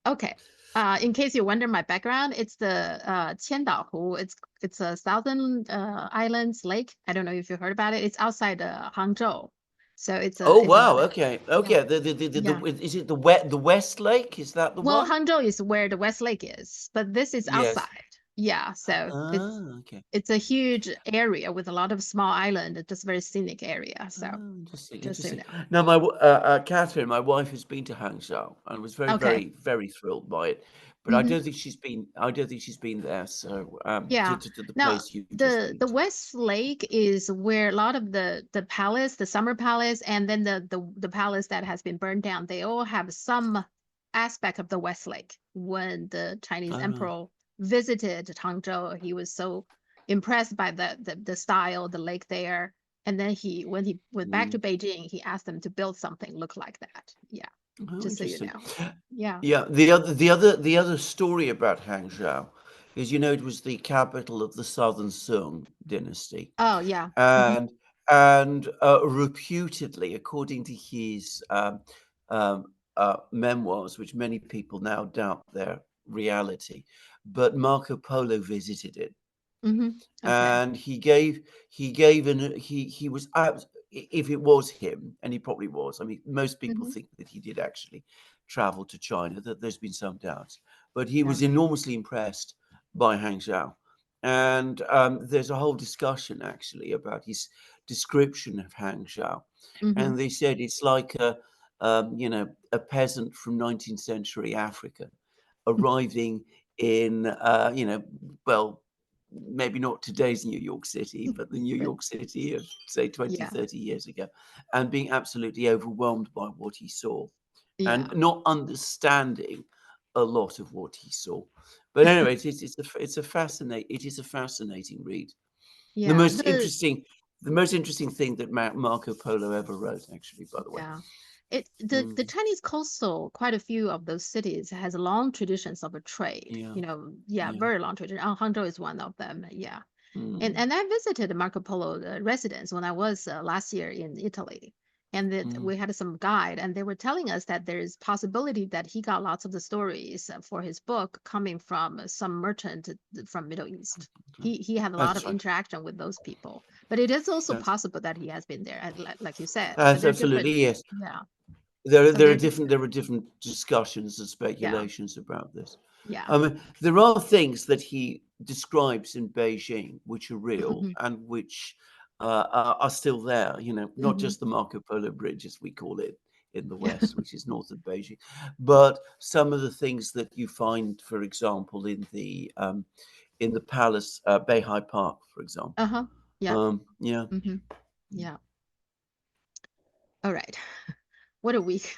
Okay. In case you wonder my background, it's the Qiandao. It's a southern islands lake. I don't know if you heard about it. It's outside Hangzhou, so Oh it's wow, another. okay, Yeah, okay. yeah. Is it the West Lake? Is that the Well, one? Hangzhou is where the West Lake is, but this is Yes. outside. Yeah, so Okay. it's a huge area with a lot of small island, just very scenic area. So Interesting, just so you interesting. know. Now, Catherine, my wife has been to Hangzhou and was very, Okay. very, very thrilled by it. But I Hmm. don't think she's been. I don't think she's been there. So, Yeah. to the Now place you've just the been the to. West Lake is where a lot of the palace, the summer palace, and then the palace that has been burned down, they all have some aspect of the West Lake. When the Chinese All right. emperor visited Hangzhou, he was so impressed by the style, the lake there. And then when he went back to Mm. Beijing, he asked them to build something look like that. Yeah, Oh, just so you interesting. know. Yeah. Yeah. The other story about Hangzhou is, it was the capital of the Southern Song dynasty, Oh, yeah. Hmm. and reputedly, according to his um, memoirs, which many people now doubt their reality, but Marco Polo visited it, Hmm. Okay. and he was out. If it was him, and he probably was. I mean, most people Hmm. think that he did actually travel to China. That there's been some doubts, but he Yeah. was enormously impressed by Hangzhou, and there's a whole discussion actually about his description of Hangzhou, Hmm. and they said it's like a peasant from 19th century Africa arriving in well, maybe not today's New York City, but the New But York City of, say, 20, yeah. 30 years ago, and being absolutely overwhelmed by what he saw and Yeah. not understanding a lot of what he saw. But anyway, it is a fascinating read. The Yeah. most interesting, the most interesting thing that Marco Polo ever wrote, actually, by the way. Yeah. The Mm, Chinese coastal, quite a few of those cities has long traditions of a trade. yeah, Yeah, yeah. very long tradition. Hangzhou is one of them. Yeah. And Mm, and I visited Marco Polo residence when I was last year in Italy. And that mm, we had some guide, and they were telling us that there is possibility that he got lots of the stories for his book coming from some merchant from Middle East. okay. He had a lot of That's right. interaction with those people, but it is also That's possible that he has been there, and like you said, but That's they're different. absolutely yes. Yeah, There are but there are they're different different. there are different discussions and Yeah, speculations about this. yeah. I mean, there are things that he describes in Beijing which are real Hmm. and which are still there. Not Hmm. just the Marco Polo Bridge, as we call it in the West, which is north of Beijing, but some of the things that you find, for example, in the palace, Beihai Park, for example. Uh-huh. Yeah. Yeah. Hmm. Yeah. All right. What a week.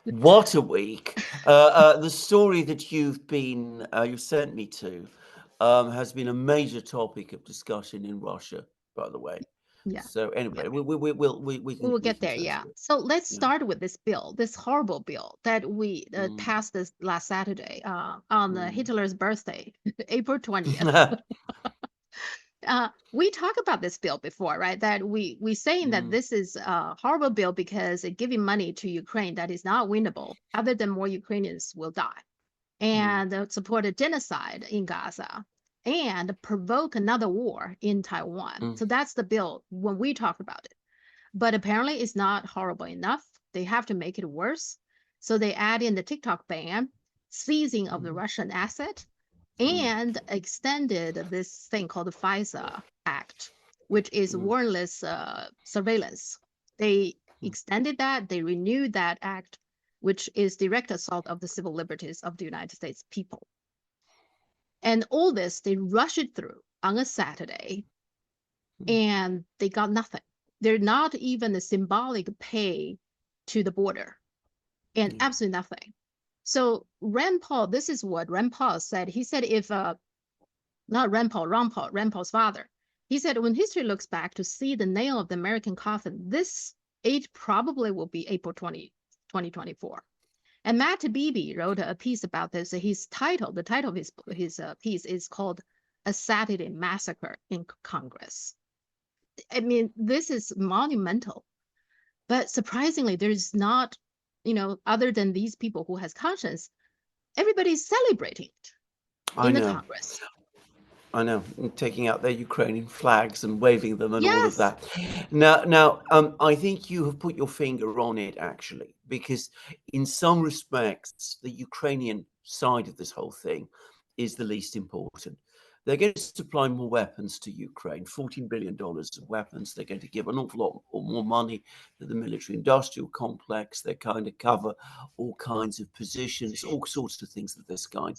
What a week! The story that you've sent me to has been a major topic of discussion in Russia, by the way. Yeah. So Yeah. anyway, We will we get can there, turn yeah. to it. So let's Yeah. start with this bill, this horrible bill that we Mm. passed this last Saturday on Mm. Hitler's birthday, April 20th. We talked about this bill before, right? That we saying that Mm. this is a horrible bill because it giving money to Ukraine that is not winnable, other than more Ukrainians will die, Mm. and support a genocide in Gaza and provoke another war in Taiwan. Mm. So that's the bill when we talk about it. But apparently, it's not horrible enough. They have to make it worse. So they add in the TikTok ban, seizing of the Mm. Russian asset, Mm. and extended this thing called the FISA Act, which is Mm. warrantless surveillance. They Mm. extended that, they renewed that act, which is direct assault of the civil liberties of the United States people. And all this, they rush it through on a Saturday, Mm. and they got nothing. They're not even a symbolic pay to the border, and Yeah. absolutely nothing. So Rand Paul, this is what Rand Paul said. He said if not Rand Paul, Rand Paul's father. He said when history looks back to see the nail of the American coffin, this age probably will be April 2024. And Matt Taibbi wrote a piece about this. The title of his piece is called "A Saturday Massacre in Congress." I mean, this is monumental. But surprisingly, there's not, other than these people who has conscience, everybody's celebrating it I in the know. Congress. I know, and taking out their Ukrainian flags and waving them and all of Yes. that. Now, I think you have put your finger on it, actually, because in some respects, the Ukrainian side of this whole thing is the least important. They're going to supply more weapons to Ukraine, $14 billion of weapons. They're going to give an awful lot more money to the military-industrial complex. They're going to cover all kinds of positions, all sorts of things of this kind.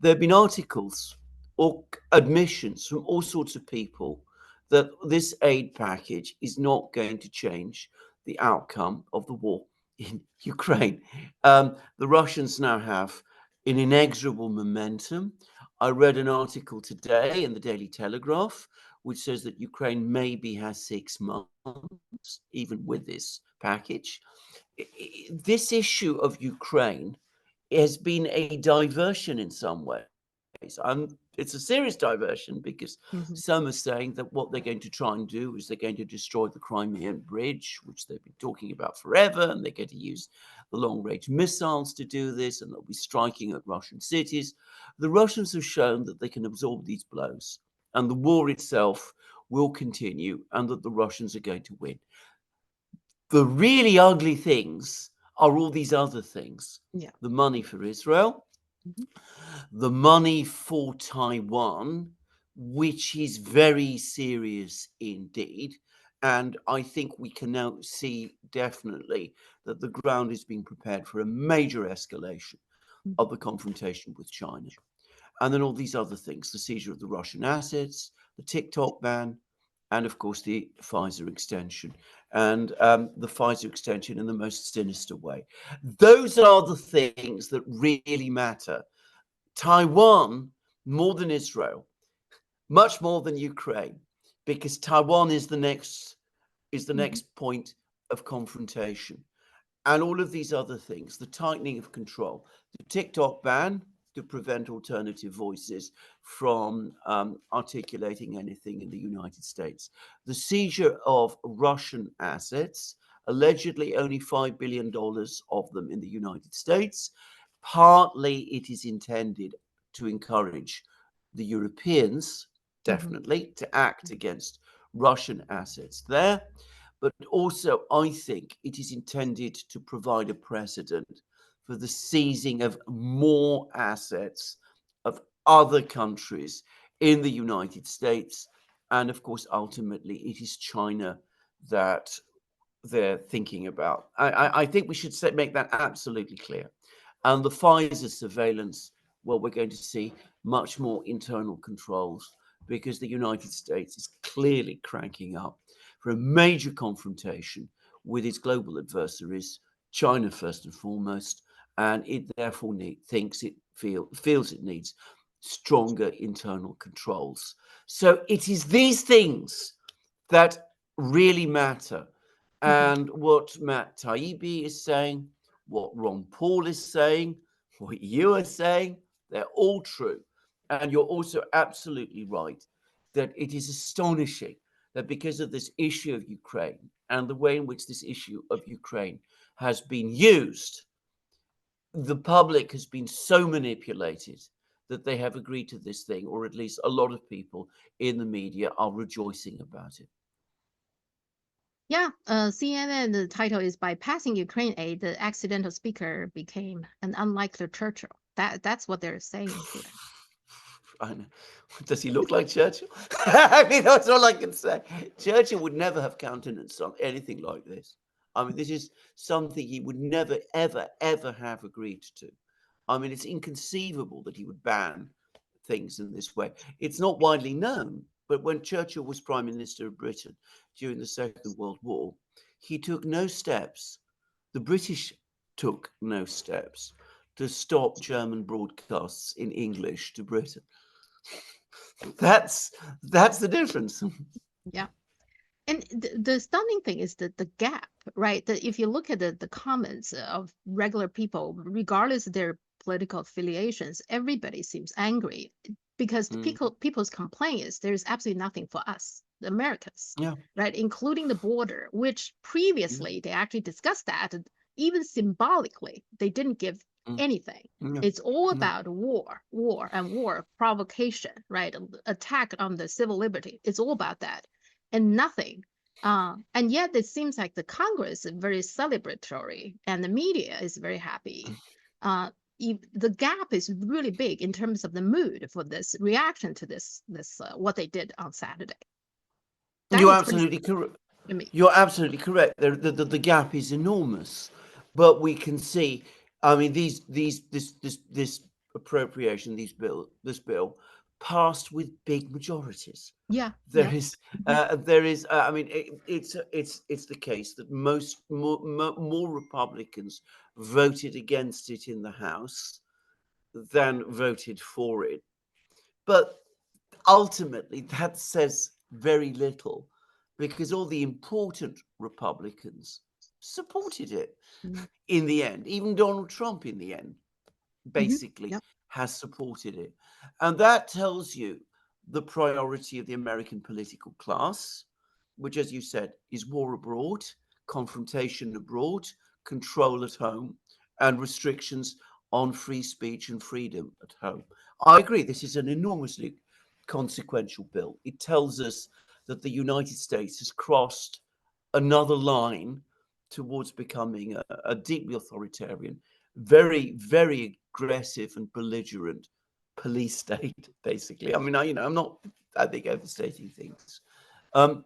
There have been articles or admissions from all sorts of people that this aid package is not going to change the outcome of the war in Ukraine. The Russians now have an inexorable momentum. I read an article today in the Daily Telegraph which says that Ukraine maybe has 6 months, even with this package. This issue of Ukraine has been a diversion in some ways. It's a serious diversion because Mhm. some are saying that what they're going to try and do is they're going to destroy the Crimean Bridge, which they've been talking about forever, and they're going to use the long-range missiles to do this, and they'll be striking at Russian cities. The Russians have shown that they can absorb these blows, and the war itself will continue, and that the Russians are going to win. The really ugly things are all these other things. Yeah. The money for Israel, Mhm. the money for Taiwan, which is very serious indeed. And I think we can now see definitely that the ground is being prepared for a major escalation of the confrontation with China. And then all these other things, the seizure of the Russian assets, the TikTok ban, and of course the Pfizer extension, and the Pfizer extension in the most sinister way. Those are the things that really matter. Taiwan, more than Israel, much more than Ukraine, because Taiwan is the next Mhm. point of confrontation. And all of these other things, the tightening of control, the TikTok ban to prevent alternative voices from articulating anything in the United States, the seizure of Russian assets, allegedly only $5 billion of them in the United States. Partly it is intended to encourage the Europeans, Mhm. definitely, to act against Russian assets there. But also, I think it is intended to provide a precedent for the seizing of more assets of other countries in the United States. And of course, ultimately, it is China that they're thinking about. I think we should make that absolutely clear. And the Pfizer surveillance, well, we're going to see much more internal controls because the United States is clearly cranking up for a major confrontation with its global adversaries, China first and foremost, and it therefore feels it needs stronger internal controls. So it is these things that really matter. Mhm. And what Matt Taibbi is saying, what Ron Paul is saying, what you are saying, they're all true. And you're also absolutely right that it is astonishing that because of this issue of Ukraine and the way in which this issue of Ukraine has been used, the public has been so manipulated that they have agreed to this thing, or at least a lot of people in the media are rejoicing about it. Yeah, CNN, the title is By Passing Ukraine Aid, the accidental speaker became an unlikely Churchill. That's what they're saying here. I know. Does he look like Churchill? I mean, that's all I can say. Churchill would never have countenanced on anything like this. I mean, this is something he would never, ever, ever have agreed to. I mean, it's inconceivable that he would ban things in this way. It's not widely known, but when Churchill was Prime Minister of Britain during the Second World War, he took no steps. The British took no steps to stop German broadcasts in English to Britain. That's the difference. Yeah. And the stunning thing is the gap, right? That if you look at the comments of regular people, regardless of their political affiliations, everybody seems angry because the people's complaint is there's absolutely nothing for us, the Americans, Yeah. right? Including the border, which Yeah. previously they actually discussed that, even symbolically, they didn't give anything. No, It's all no. about war provocation, right? Attack on the civil liberty. It's all about that, and nothing. And yet it seems like the Congress is very celebratory, and the media is very happy. The gap is really big in terms of the mood for this reaction to this what they did on Saturday. That You're is pretty absolutely correct. to me. You're absolutely correct. The gap is enormous, but we can see. I mean, this appropriation, this bill, passed with big majorities. Yeah, There yeah. is, Mhm. there is. I mean, it's the case that more Republicans voted against it in the House than voted for it. But ultimately, that says very little because all the important Republicans supported it Mhm. in the end. Even Donald Trump, in the end, Mhm. basically Yep. has supported it. And that tells you the priority of the American political class, which, as you said, is war abroad, confrontation abroad, control at home, and restrictions on free speech and freedom at home. I agree, this is an enormously consequential bill. It tells us that the United States has crossed another line towards becoming a deeply authoritarian, very, very aggressive and belligerent police state, basically. I mean, I'm not, I think, overstating things. Um,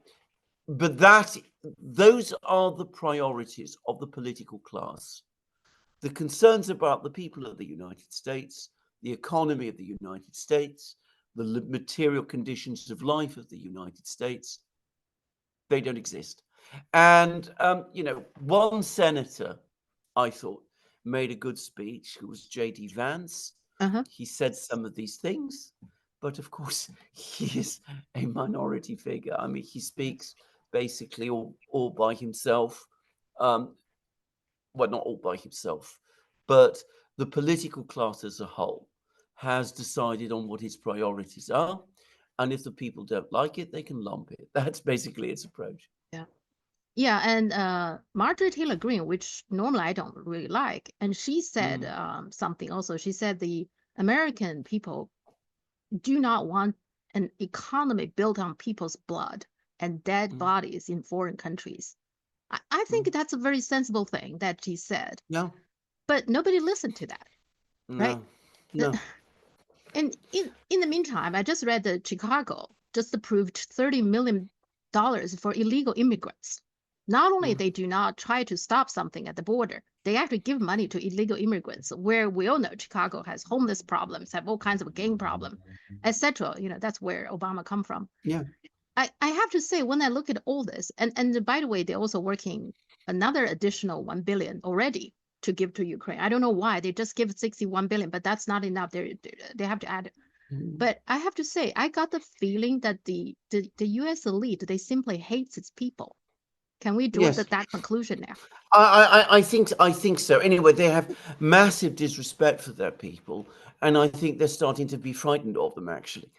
but those are the priorities of the political class. The concerns about the people of the United States, the economy of the United States, the material conditions of life of the United States, they don't exist. And, one senator, I thought, made a good speech. It was J.D. Vance. Uh-huh. He said some of these things, but of course, he is a minority figure. I mean, he speaks basically all by himself. Um, well, not all by himself, but the political class as a whole has decided on what its priorities are. And if the people don't like it, they can lump it. That's basically its approach. Yeah. Yeah, and Marjorie Taylor Greene, which normally I don't really like, and she said Mm, something also. She said the American people do not want an economy built on people's blood and dead mm, bodies in foreign countries. I mm. think that's a very sensible thing that she said, No, but nobody listened to that, right? no, The- no. And in the meantime, I just read that Chicago just approved $30 million for illegal immigrants. Not only Mm, they do not try to stop something at the border, they actually give money to illegal immigrants, where we all know Chicago has homeless problems, have all kinds of gang problem, etc. That's where Obama come from. yeah. I have to say, when I look at all this, and by the way, they're also working another additional 1 billion already to give to Ukraine. I don't know why they just give 61 billion, but that's not enough. They have to add. Mm. But I have to say, I got the feeling that the U.S. elite, they simply hates its people. Can we draw Yes, that conclusion now? I think so. Anyway, they have massive disrespect for their people, and I think they're starting to be frightened of them. Actually,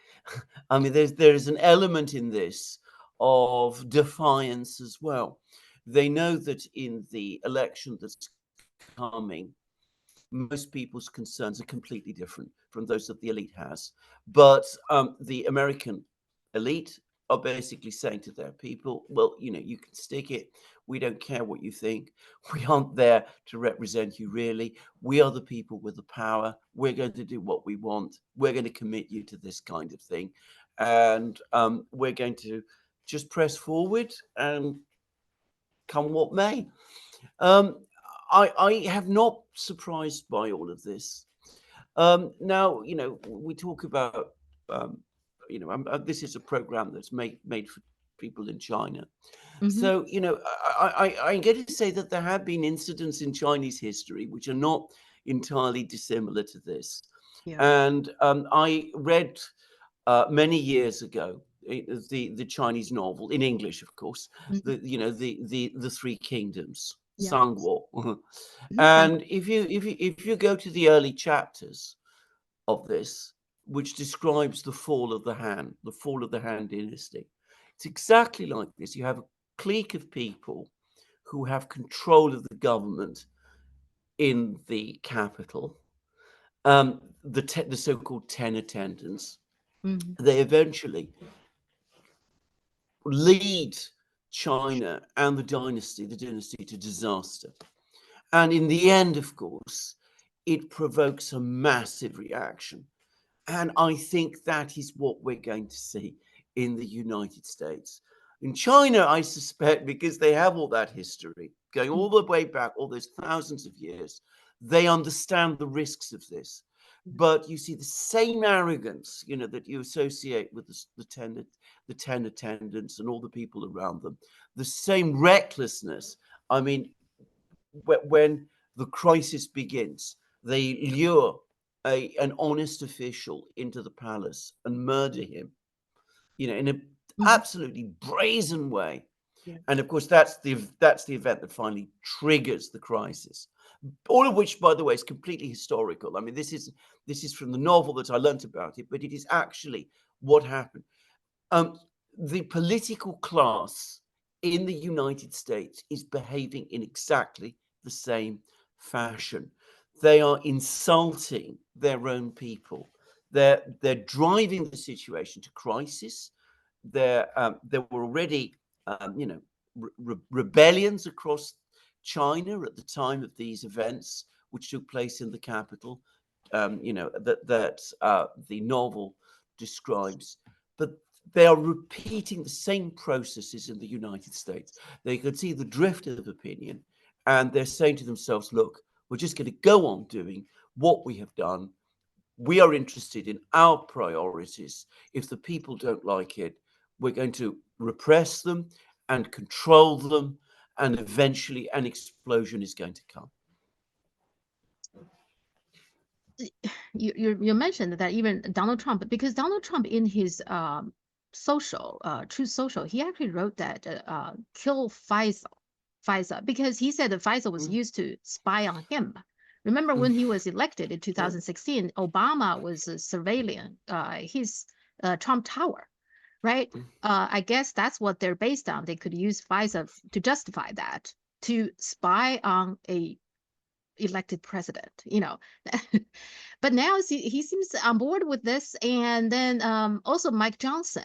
I mean, there is an element in this of defiance as well. They know that in the election that's coming, most people's concerns are completely different from those that the elite has. But the American elite are basically saying to their people, well, you can stick it. We don't care what you think. We aren't there to represent you, really. We are the people with the power. We're going to do what we want. We're going to commit you to this kind of thing. And we're going to just press forward and come what may. Um, I have not surprised by all of this. Now, we talk about, this is a program that's made for people in China. Hmm. So, I'm going to say that there have been incidents in Chinese history which are not entirely dissimilar to this. Yeah. And I read many years ago the Chinese novel in English, of course, Hmm. the Three Kingdoms, Yeah. Sangwo. Thank And if you go to the early chapters of this, which describes the fall of the Han dynasty, it's exactly like this. You have a clique of people who have control of the government in the capital, the so-called 10 attendants, they eventually lead China and the dynasty to disaster. And in the end, of course, it provokes a massive reaction. And I think that is what we're going to see in the United States. In China, I suspect, because they have all that history, going all the way back, all those thousands of years, they understand the risks of this. But you see the same arrogance, that you associate with the 10 attendants and all the people around them, the same recklessness. I mean, when the crisis begins, they lure an honest official into the palace and murder him, in an absolutely brazen way. Yeah. And of course, that's the event that finally triggers the crisis. All of which, by the way, is completely historical. I mean, this is from the novel that I learnt about it, but it is actually what happened. The political class in the United States is behaving in exactly the same fashion. They are insulting their own people. They're driving the situation to crisis. There were already, rebellions across China at the time of these events, which took place in the capital. That the novel describes, but they are repeating the same processes in the United States. They can see the drift of opinion, and they're saying to themselves, look, we're just going to go on doing what we have done. We are interested in our priorities. If the people don't like it, we're going to repress them and control them, and eventually an explosion is going to come. You mentioned that even Donald Trump, because Donald Trump in his Truth Social, he actually wrote that kill Faisal, because he said that Faisal was used to spy on him. Remember when he was elected in 2016, Obama was surveilling his Trump Tower, right? I guess that's what they're based on. They could use Faisal to justify that, to spy on a elected president, But now he seems on board with this. And then also Mike Johnson.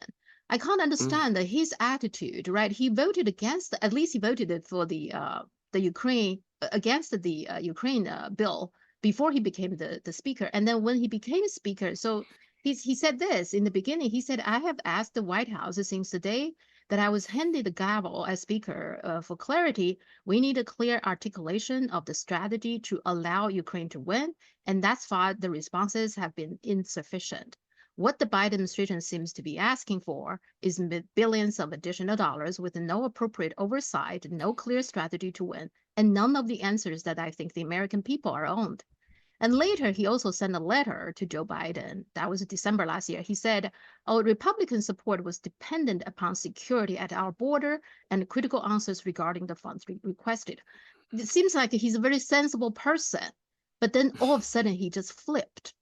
I can't understand his attitude, right? He voted against, at least he voted for the Ukraine, against the Ukraine bill before he became the speaker. And then when he became speaker, so he said this in the beginning. He said, I have asked the White House since the day that I was handed the gavel as speaker for clarity. We need a clear articulation of the strategy to allow Ukraine to win. And thus far, the responses have been insufficient. What the Biden administration seems to be asking for is billions of additional dollars with no appropriate oversight, no clear strategy to win, and none of the answers that I think the American people are owed. And later, he also sent a letter to Joe Biden. That was December last year. He said, our Republican support was dependent upon security at our border and critical answers regarding the funds requested. It seems like he's a very sensible person, but then all of a sudden he just flipped.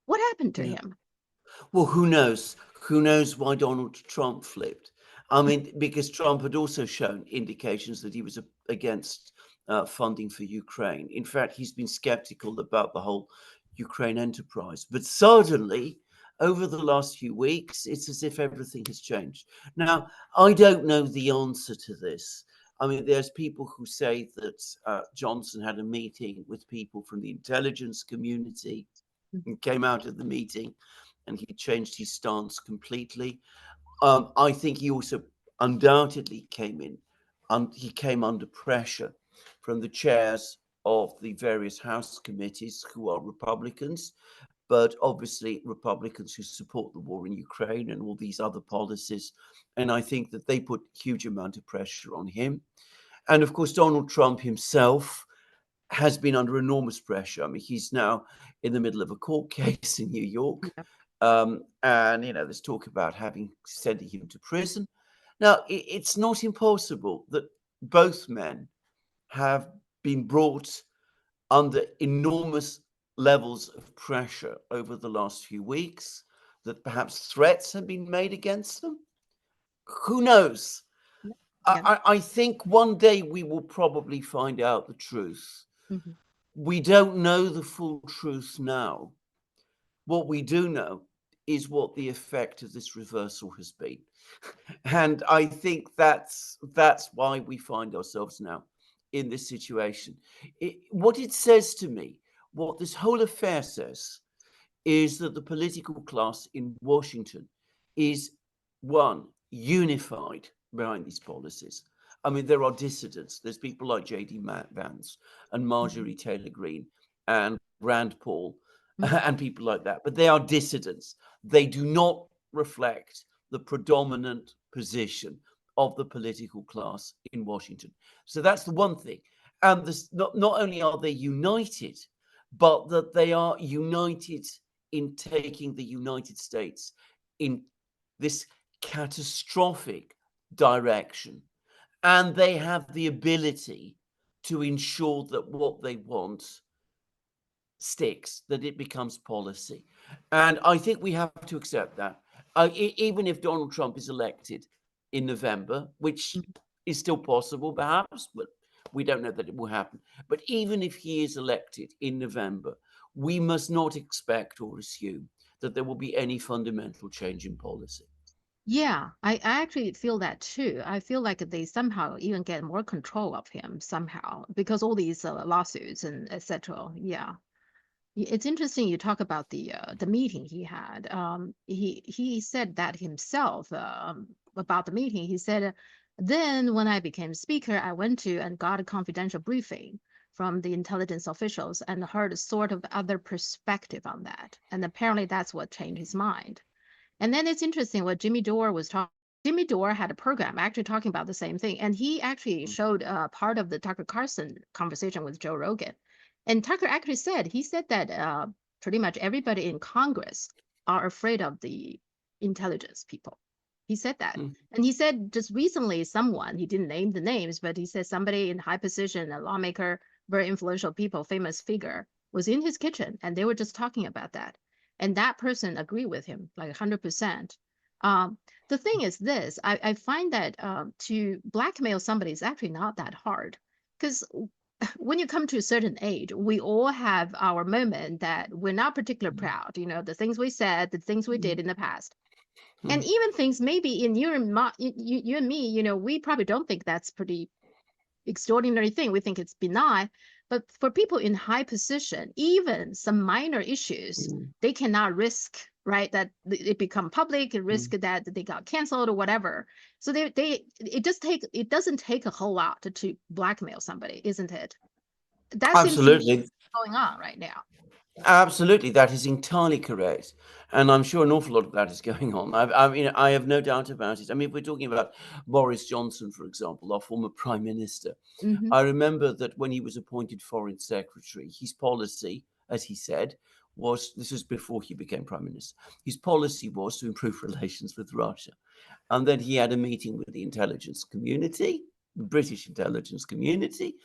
What happened to him? Well, who knows? Who knows why Donald Trump flipped? I mean, because Trump had also shown indications that he was against funding for Ukraine. In fact, he's been skeptical about the whole Ukraine enterprise. But suddenly, over the last few weeks, it's as if everything has changed. Now, I don't know the answer to this. I mean, there's people who say that Johnson had a meeting with people from the intelligence community and came out of the meeting and he changed his stance completely. I think he also undoubtedly came under pressure from the chairs of the various House committees who are Republicans, but obviously Republicans who support the war in Ukraine and all these other policies. And I think that they put huge amount of pressure on him. And of course, Donald Trump himself has been under enormous pressure. I mean, he's now in the middle of a court case in New York. And, there's talk about sending him to prison. Now, it's not impossible that both men have been brought under enormous levels of pressure over the last few weeks, that perhaps threats have been made against them. Who knows? Yeah. I think one day we will probably find out the truth. We don't know the full truth now. What we do know is what the effect of this reversal has been. And I think that's why we find ourselves now in this situation. What it says to me, what this whole affair says, is that the political class in Washington is, one, unified behind these policies. I mean, there are dissidents. There's people like J.D. Vance and Mhm. Marjorie Taylor Greene and Rand Paul Mhm. and people like that, but they are dissidents. They do not reflect the predominant position of the political class in Washington. So that's the one thing. And this, not only are they united, but that they are united in taking the United States in this catastrophic direction. And they have the ability to ensure that what they want sticks, that it becomes policy. And I think we have to accept that. Even if Donald Trump is elected in November, which Mhm. is still possible, perhaps, but we don't know that it will happen. But even if he is elected in November, we must not expect or assume that there will be any fundamental change in policy. Yeah, I actually feel that too. I feel like they somehow even get more control of him somehow because all these lawsuits and etc. Yeah. It's interesting you talk about the meeting he had. He said that himself about the meeting. He said, then when I became speaker, I went to and got a confidential briefing from the intelligence officials and heard a sort of other perspective on that. And apparently that's what changed his mind. And then it's interesting what Jimmy Dore was talking. Jimmy Dore had a program actually talking about the same thing, and he actually showed part of the Tucker Carlson conversation with Joe Rogan. And Tucker actually said he said that pretty much everybody in Congress are afraid of the intelligence people. He said that, Mm. and he said just recently someone he didn't name the names, but he said somebody in high position, a lawmaker, very influential people, famous figure, was in his kitchen, and they were just talking about that and that person agreed with him like 100%. The thing is this, I find that to blackmail somebody is actually not that hard because when you come to a certain age, we all have our moment that we're not particularly proud, the things we said, the things we Mm. did in the past. And Mm. even things maybe in you and me, we probably don't think that's pretty extraordinary thing. We think it's benign. But for people in high position, even some minor issues, Mm. they cannot risk, right? That it become public, risk Mm. that they got canceled or whatever. So it doesn't take a whole lot to blackmail somebody, isn't it? That seems to be Absolutely. going on right now. Absolutely, that is entirely correct, and I'm sure an awful lot of that is going on. I mean, I have no doubt about it. I mean, if we're talking about Boris Johnson, for example, our former prime minister, Mm-hmm. I remember that when he was appointed foreign secretary, his policy, as he said, was this was before he became prime minister. His policy was to improve relations with Russia, and then he had a meeting with the intelligence community, the British intelligence community,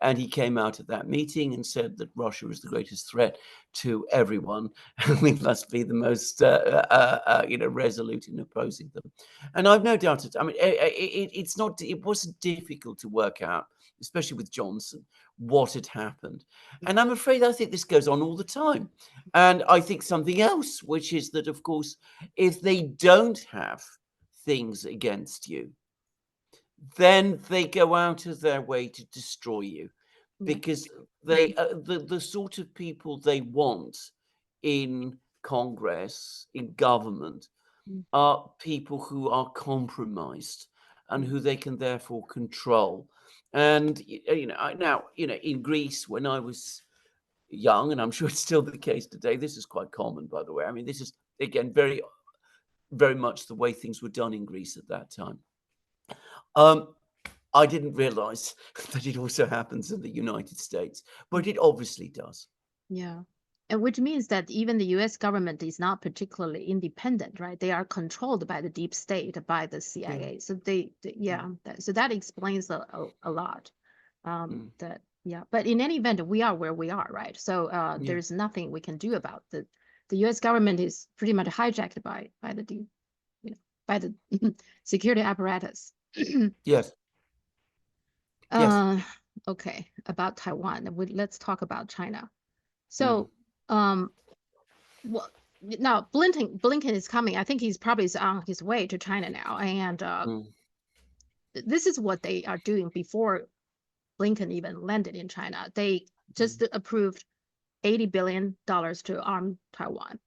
and he came out at that meeting and said that Russia is the greatest threat to everyone, and we must be the most, resolute in opposing them. And I've no doubt I mean, it's not. It wasn't difficult to work out, especially with Johnson, what had happened. And I'm afraid I think this goes on all the time. And I think something else, which is that, of course, if they don't have things against you, then they go out of their way to destroy you Yeah. because the sort of people they want in Congress, in government, are people who are compromised and who they can therefore control. And now in Greece, when I was young, and I'm sure it's still the case today, this is quite common, by the way. I mean, this is again very much the way things were done in Greece at that time. I didn't realize that it also happens in the United States, but it obviously does. Yeah. And which means that even the US government is not particularly independent, right? They are controlled by the deep state, by the Yeah. CIA. So Mm. so that explains a lot. Mm. Yeah. But in any event, we are where we are, right? So Yeah. there's nothing we can do about the US government is pretty much hijacked by the by the security apparatus. Yes. Yes. Uh, Okay, about Taiwan. Let's talk about China. Mm, So, well, now Blinken is coming. I think he's probably on his way to China now, and mm, this is what they are doing before Blinken even landed in China. They mm, just approved $80 billion to arm Taiwan.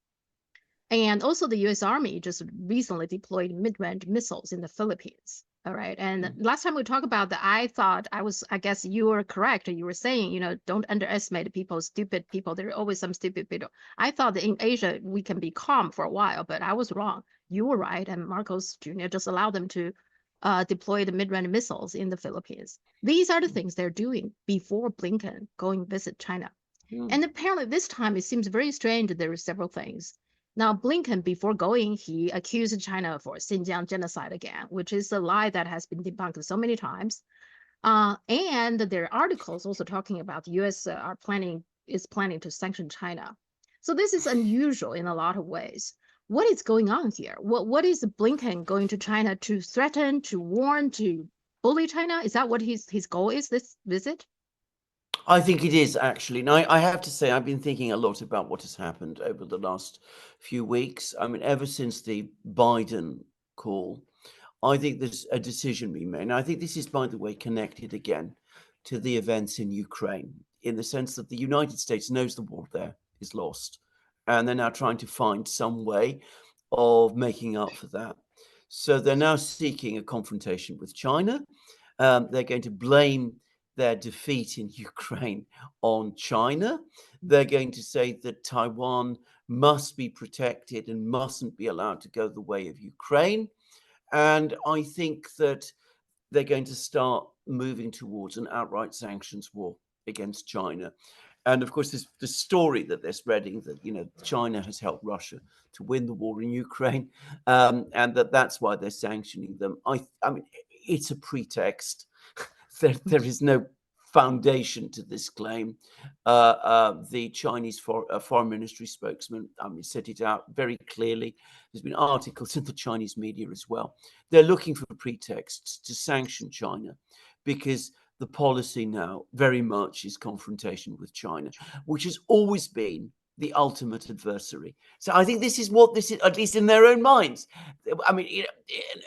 And also the US Army just recently deployed mid-range missiles in the Philippines. All right. And mm, last time we talked about that, I guess you were correct. You were saying, don't underestimate people, stupid people. There are always some stupid people. I thought that in Asia, we can be calm for a while, but I was wrong. You were right. And Marcos Jr. just allowed them to deploy the mid-range missiles in the Philippines. These are the things they're doing before Blinken going visit China. mm, And apparently this time it seems very strange that there are several things. Now, Blinken, before going, he accused China for Xinjiang genocide again, which is a lie that has been debunked so many times. And there are articles also talking about the U.S. Is planning to sanction China. So this is unusual in a lot of ways. What is going on here? What is Blinken going to China to threaten, to warn, to bully China? Is that what his goal is this visit? I think it is actually. Now, I have to say, I've been thinking a lot about what has happened over the last few weeks. I mean, ever since the Biden call, I think there's a decision being made. And I think this is, by the way, connected again to the events in Ukraine, in the sense that the United States knows the war there is lost. And they're now trying to find some way of making up for that. So they're now seeking a confrontation with China. They're going to blame their defeat in Ukraine on China. They're going to say that Taiwan must be protected and mustn't be allowed to go the way of Ukraine. And I think that they're going to start moving towards an outright sanctions war against China. And of course, there's the story that they're spreading that China has helped Russia to win the war in Ukraine, and that's why they're sanctioning them. I mean, it's a pretext. There is no foundation to this claim. The Chinese foreign ministry spokesman, said it out very clearly. There's been articles in the Chinese media as well. They're looking for pretexts to sanction China because the policy now very much is confrontation with China, which has always been the ultimate adversary. So I think this is what this is, at least in their own minds. I mean,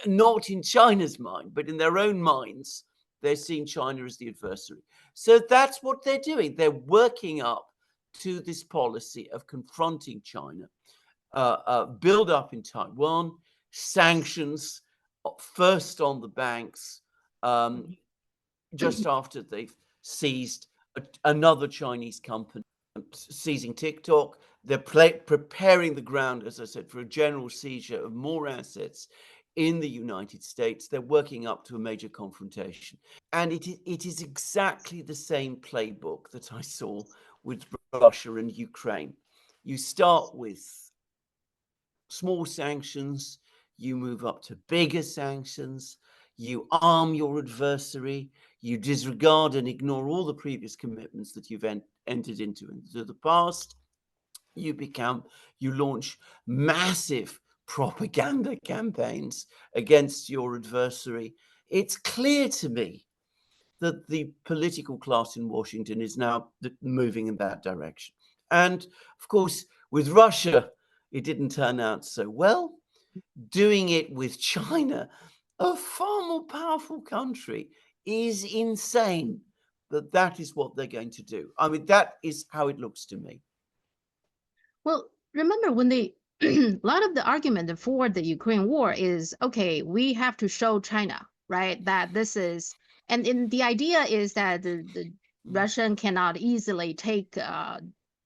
not in China's mind, but in their own minds, they're seeing China as the adversary. So that's what they're doing. They're working up to this policy of confronting China, build up in Taiwan, sanctions, first on the banks, just after they've seized another Chinese company, seizing TikTok. They're preparing the ground, as I said, for a general seizure of more assets in the United States. They're working up to a major confrontation. And it is exactly the same playbook that I saw with Russia and Ukraine. You start with small sanctions, you move up to bigger sanctions, you arm your adversary, you disregard and ignore all the previous commitments that you've entered into the past. You launch massive propaganda campaigns against your adversary. It's clear to me that the political class in Washington is now moving in that direction. And of course, with Russia, it didn't turn out so well. Doing it with China, a far more powerful country, is insane. That is what they're going to do. I mean, that is how it looks to me. Well, remember when they a lot of the argument for the Ukraine war is okay, we have to show China, right, that this is, and the idea is that the Russian cannot easily take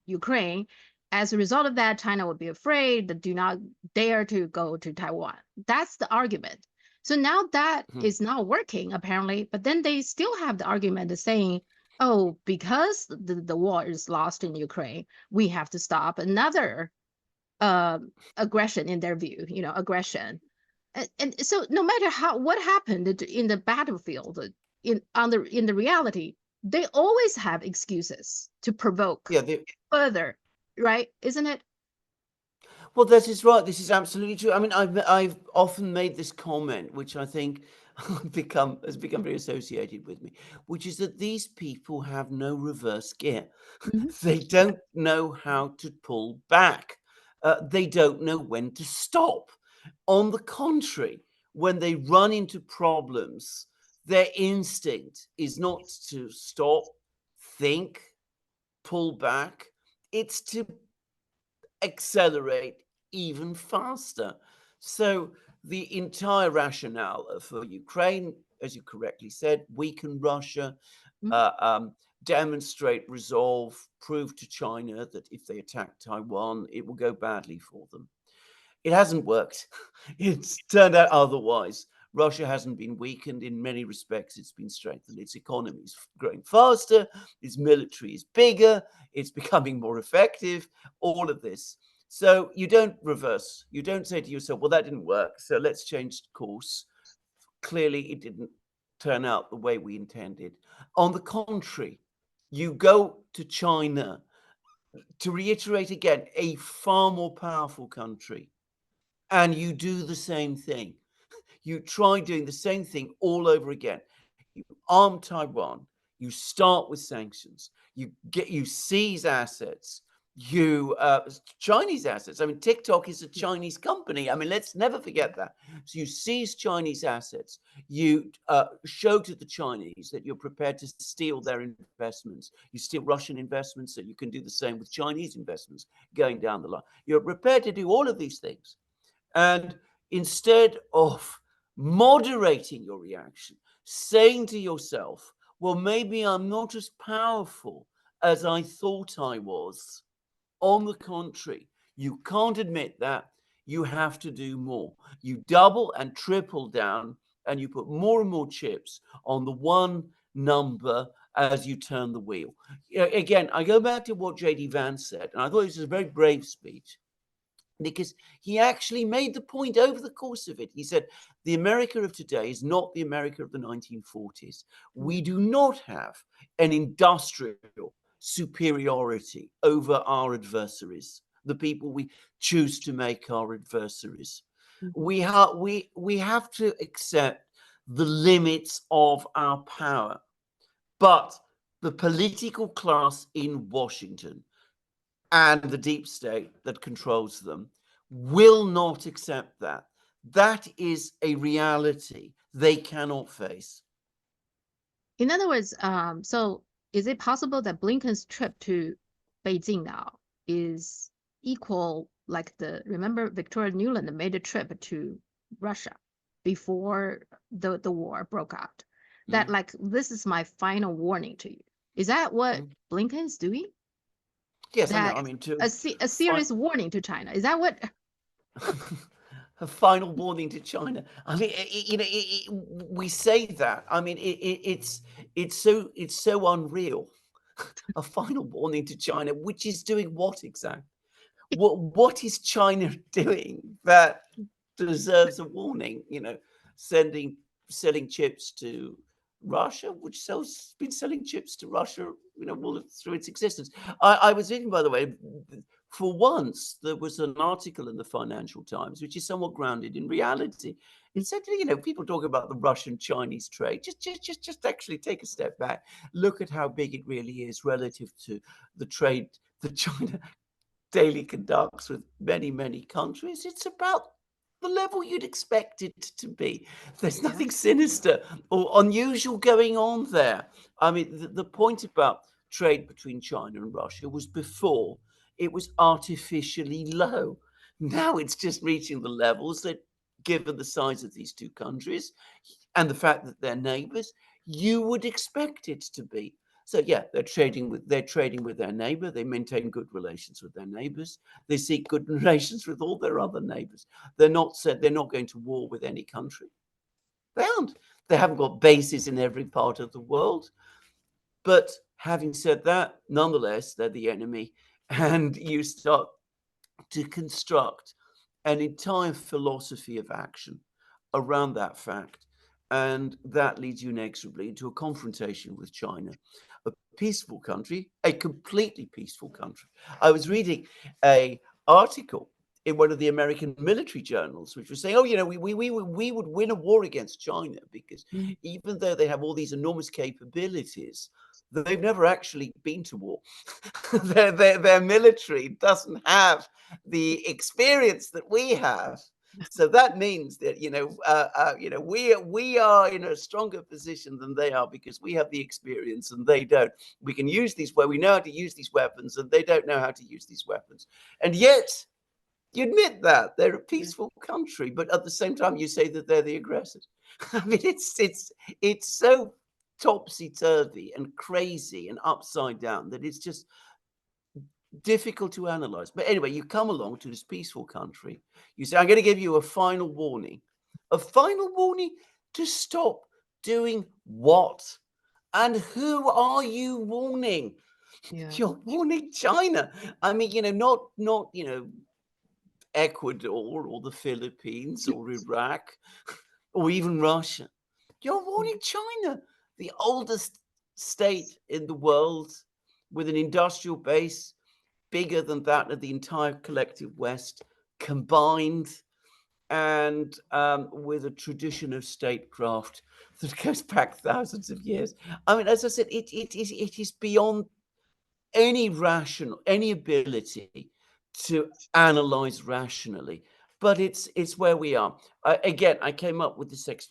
Ukraine. As a result of that, China would be afraid, that do not dare to go to Taiwan. That's the argument. So now that Hmm. is not working apparently, but then they still have the argument of saying, oh, because the war is lost in Ukraine, we have to stop another uh, aggression in their view, aggression. And so no matter what happened in the battlefield, in the reality, they always have excuses to provoke Yeah, further, right? Isn't it? well, that is right. This is absolutely true. I mean, I've often made this comment, which I think has become very associated with me, which is that these people have no reverse gear. Mhm. They don't know how to pull back. They don't know when to stop. On the contrary, when they run into problems, their instinct is not to stop, think, pull back. It's to accelerate even faster. So the entire rationale for Ukraine, as you correctly said, weaken Russia, Mhm. uh, um, demonstrate resolve, prove to China that if they attack Taiwan, it will go badly for them. It hasn't worked. It's turned out otherwise. Russia hasn't been weakened. In many respects, it's been strengthened. Its economy is growing faster. Its military is bigger. It's becoming more effective. All of this. So you don't reverse. You don't say to yourself, well, that didn't work. So let's change course. Clearly, it didn't turn out the way we intended. On the contrary, you go to China, to reiterate again, a far more powerful country, and you do the same thing. You try doing the same thing all over again. You arm Taiwan, you start with sanctions, you seize assets, you Chinese assets. I mean, TikTok is a Chinese company. I mean, let's never forget that. So you seize Chinese assets, you show to the Chinese that you're prepared to steal their investments. You steal Russian investments, so you can do the same with Chinese investments going down the line. You're prepared to do all of these things. And instead of moderating your reaction, saying to yourself, well, maybe I'm not as powerful as I thought I was. On the contrary, you can't admit that. You have to do more. You double and triple down, and you put more and more chips on the one number as you turn the wheel. Again, I go back to what J.D. Vance said, and I thought this was a very brave speech, because he actually made the point over the course of it. He said, the America of today is not the America of the 1940s. Yeah. We do not have an industrial superiority over our adversaries, the people we choose to make our adversaries. Mhm. We have to accept the limits of our power. But the political class in Washington and the deep state that controls them will not accept that. That is a reality they cannot face. In other words, so is it possible that Blinken's trip to Beijing now is equal, like remember Victoria Nuland made a trip to Russia before the war broke out? That Mm, like, this is my final warning to you. Is that what mm. Blinken is doing? Yes, I know. That I mean, a fi- serious warning to China. Is that what? a final warning to China. I mean, we say that. I mean, it's so unreal. A final warning to China, which is doing what exactly? What is China doing that deserves a warning? Sending selling chips to Russia, which been selling chips to Russia, all through its existence. I was reading, by the way, for once there was an article in the Financial Times which is somewhat grounded in reality. It said, people talk about the Russian-Chinese trade. Just actually take a step back, look at how big it really is relative to the trade that China daily conducts with many, many countries. It's about the level you'd expect it to be. There's Yeah. nothing sinister or unusual going on there. I mean, the point about trade between China and Russia was before it was artificially low. Now it's just reaching the levels that, given the size of these two countries and the fact that they're neighbors, you would expect it to be. So yeah, they're trading with their neighbor. They maintain good relations with their neighbors. They seek good relations with all their other neighbors. They're not going to war with any country. They aren't. They haven't got bases in every part of the world. But having said that, nonetheless, they're the enemy. And you start to construct an entire philosophy of action around that fact. And that leads you inexorably into a confrontation with China, a peaceful country, a completely peaceful country. I was reading a article in one of the American military journals, which was saying, oh, we would win a war against China because Mm. even though they have all these enormous capabilities, they've never actually been to war. Their military doesn't have the experience that we have. So that means that we are in a stronger position than they are because we have the experience and they don't. We can use these where we know how to use these weapons, and they don't know how to use these weapons. And yet, you admit that they're a peaceful country, but at the same time, you say that they're the aggressors. I mean, it's so topsy-turvy and crazy and upside down that it's just difficult to analyze. But anyway, you come along to this peaceful country. You say, I'm going to give you a final warning. A final warning to stop doing what? And who are you warning? Yeah. You're warning China. I mean, not Ecuador or the Philippines or Iraq or even Russia. You're warning China, the oldest state in the world with an industrial base bigger than that of the entire collective West combined, and with a tradition of statecraft that goes back thousands of years. I mean, as I said, it is beyond any ability to analyze rationally, but it's where we are. Again, I came up with this tag,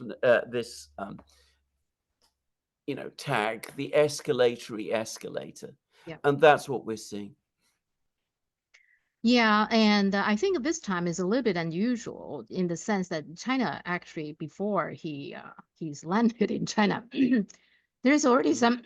the escalatory escalator, Yeah. and that's what we're seeing. Yeah, and I think this time is a little bit unusual in the sense that China actually, before he's landed in China, there's already some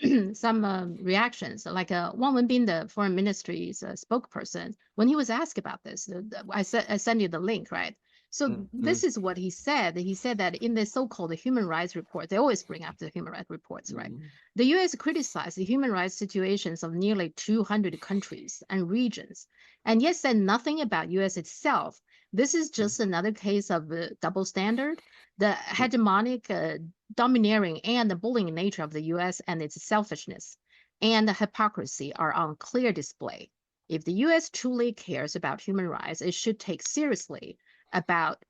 reactions. Like Wang Wenbin, the foreign ministry's spokesperson, when he was asked about this, I sent you the link, right? So this is what he said. He said that in the so-called human rights report, they always bring up the human rights reports, right? The U.S. criticized the human rights situations of nearly 200 countries and regions, and yet said nothing about U.S. itself. This is just another case of double standard. The hegemonic, domineering, and the bullying nature of the U.S. and its selfishness and the hypocrisy are on clear display. If the U.S. truly cares about human rights, it should take seriously about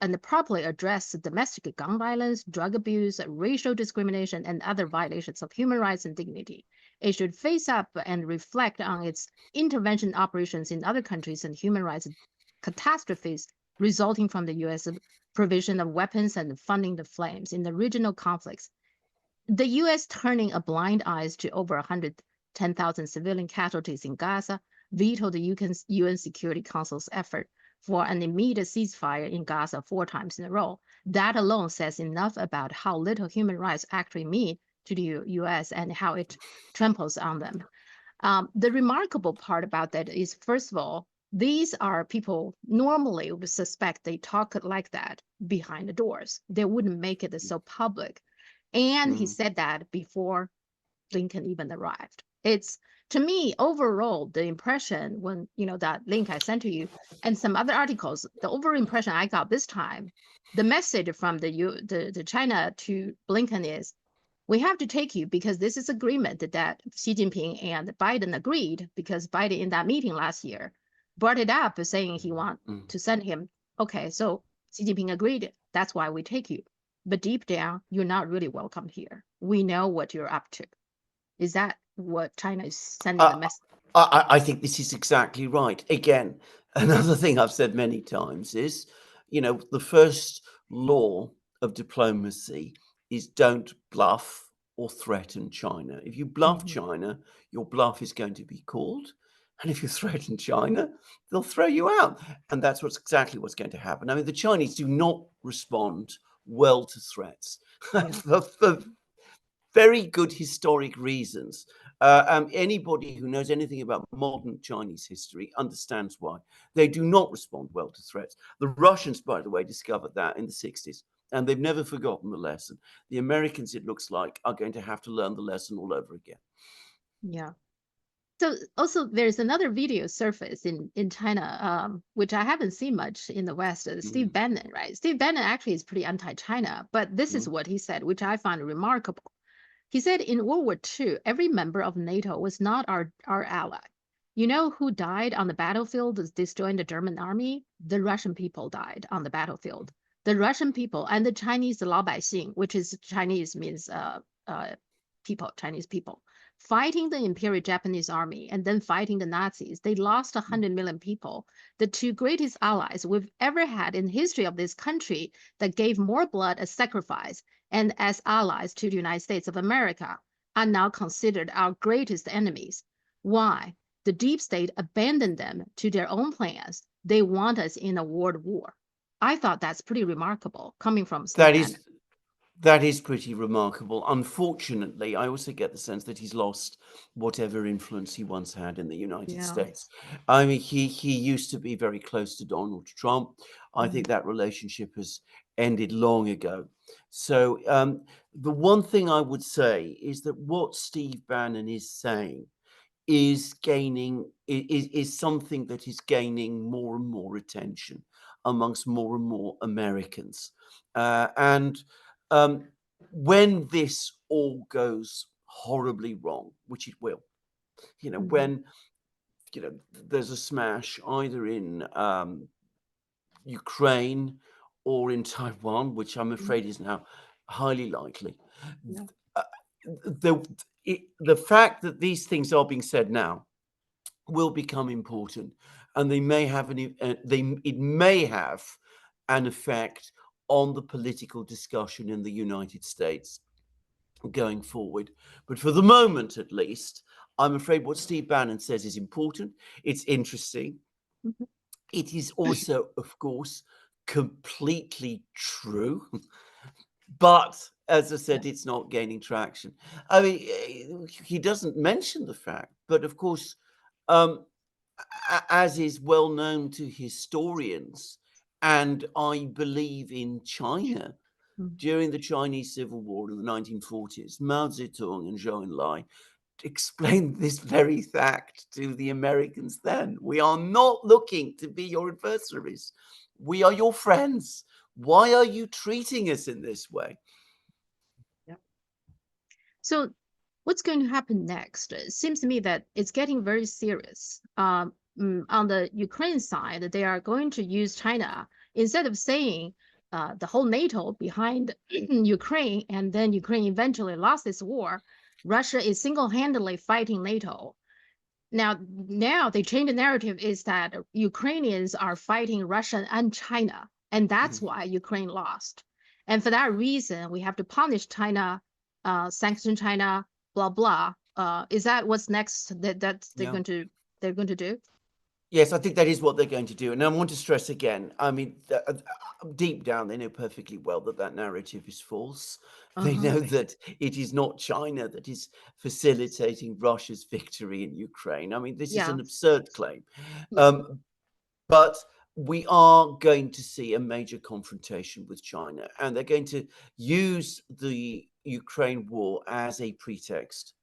and properly address domestic gun violence, drug abuse, racial discrimination, and other violations of human rights and dignity. It should face up and reflect on its intervention operations in other countries and human rights catastrophes resulting from the U.S. provision of weapons and funding the flames in the regional conflicts. The U.S. turning a blind eye to over 110,000 civilian casualties in Gaza, vetoed the UN Security Council's effort for an immediate ceasefire in Gaza 4 times in a row. That alone says enough about how little human rights actually mean to the U.S. and how it tramples on them. The remarkable part about that is, first of all, these are people normally would suspect they talk like that behind the doors. They wouldn't make it so public. And he said that before Blinken even arrived. It's, to me, overall, the impression when, that link I sent to you and some other articles, the overall impression I got this time, the message from the China to Blinken is, we have to take you because this is agreement that Xi Jinping and Biden agreed, because Biden in that meeting last year brought it up saying he want to send him. Okay, so Xi Jinping agreed. That's why we take you. But deep down, you're not really welcome here. We know what you're up to. Is that what China is sending the message? I think this is exactly right. Again, another thing I've said many times is, the first law of diplomacy is don't bluff or threaten China. If you bluff China, your bluff is going to be called. And if you threaten China, they'll throw you out. And that's exactly what's going to happen. I mean, the Chinese do not respond well to threats for very good historic reasons. Anybody who knows anything about modern Chinese history understands why. They do not respond well to threats. The Russians, by the way, discovered that in the 60s, and they've never forgotten the lesson. The Americans, it looks like, are going to have to learn the lesson all over again. Yeah. So also there's another video surface in China, which I haven't seen much in the West, Steve Bannon, right? Steve Bannon actually is pretty anti-China, but this is what he said, which I found remarkable. He said in World War II, every member of NATO was not our ally. You know who died on the battlefield destroying the German army? The Russian people died on the battlefield. The Russian people and the Chinese 老百姓, which is Chinese means people, Chinese people, fighting the Imperial Japanese army and then fighting the Nazis. They lost 100 million people. The two greatest allies we've ever had in the history of this country that gave more blood as sacrifice and as allies to the United States of America are now considered our greatest enemies. Why? The deep state abandoned them to their own plans. They want us in a world war. I thought that's pretty remarkable coming from Steve Bannon. That is pretty remarkable. Unfortunately, I also get the sense that he's lost whatever influence he once had in the United States. I mean, he used to be very close to Donald Trump. I think that relationship has ended long ago. So the one thing I would say is that what Steve Bannon is saying is something that is gaining more and more attention amongst more and more Americans. And when this all goes horribly wrong, which it will, when there's a smash either in Ukraine or in Taiwan, which I'm afraid is now highly likely. The fact that these things are being said now will become important, and they may have it may have an effect on the political discussion in the United States going forward. But for the moment, at least, I'm afraid what Steve Bannon says is important. It's interesting. It is also, of course, completely true. But as I said, it's not gaining traction. I mean, he doesn't mention the fact, but of course, as is well known to historians, and I believe in China, during the Chinese Civil War in the 1940s, Mao Zedong and Zhou Enlai explained this very fact to the Americans then. We are not looking to be your adversaries. We are your friends. Why are you treating us in this way? So what's going to happen next? It seems to me that it's getting very serious. On the Ukraine side, they are going to use China instead of saying the whole NATO behind Ukraine, and then Ukraine eventually lost this war. Russia is single-handedly fighting NATO. Now they change the narrative is that Ukrainians are fighting Russia and China, and that's why Ukraine lost. And for that reason, we have to punish China, sanction China, blah blah. Is that what's next that they're going to do? Yes, I think that is what they're going to do. And I want to stress again, I mean, deep down, they know perfectly well that that narrative is false. They know that it is not China that is facilitating Russia's victory in Ukraine. I mean, this is an absurd claim. But we are going to see a major confrontation with China, and they're going to use the Ukraine war as a pretext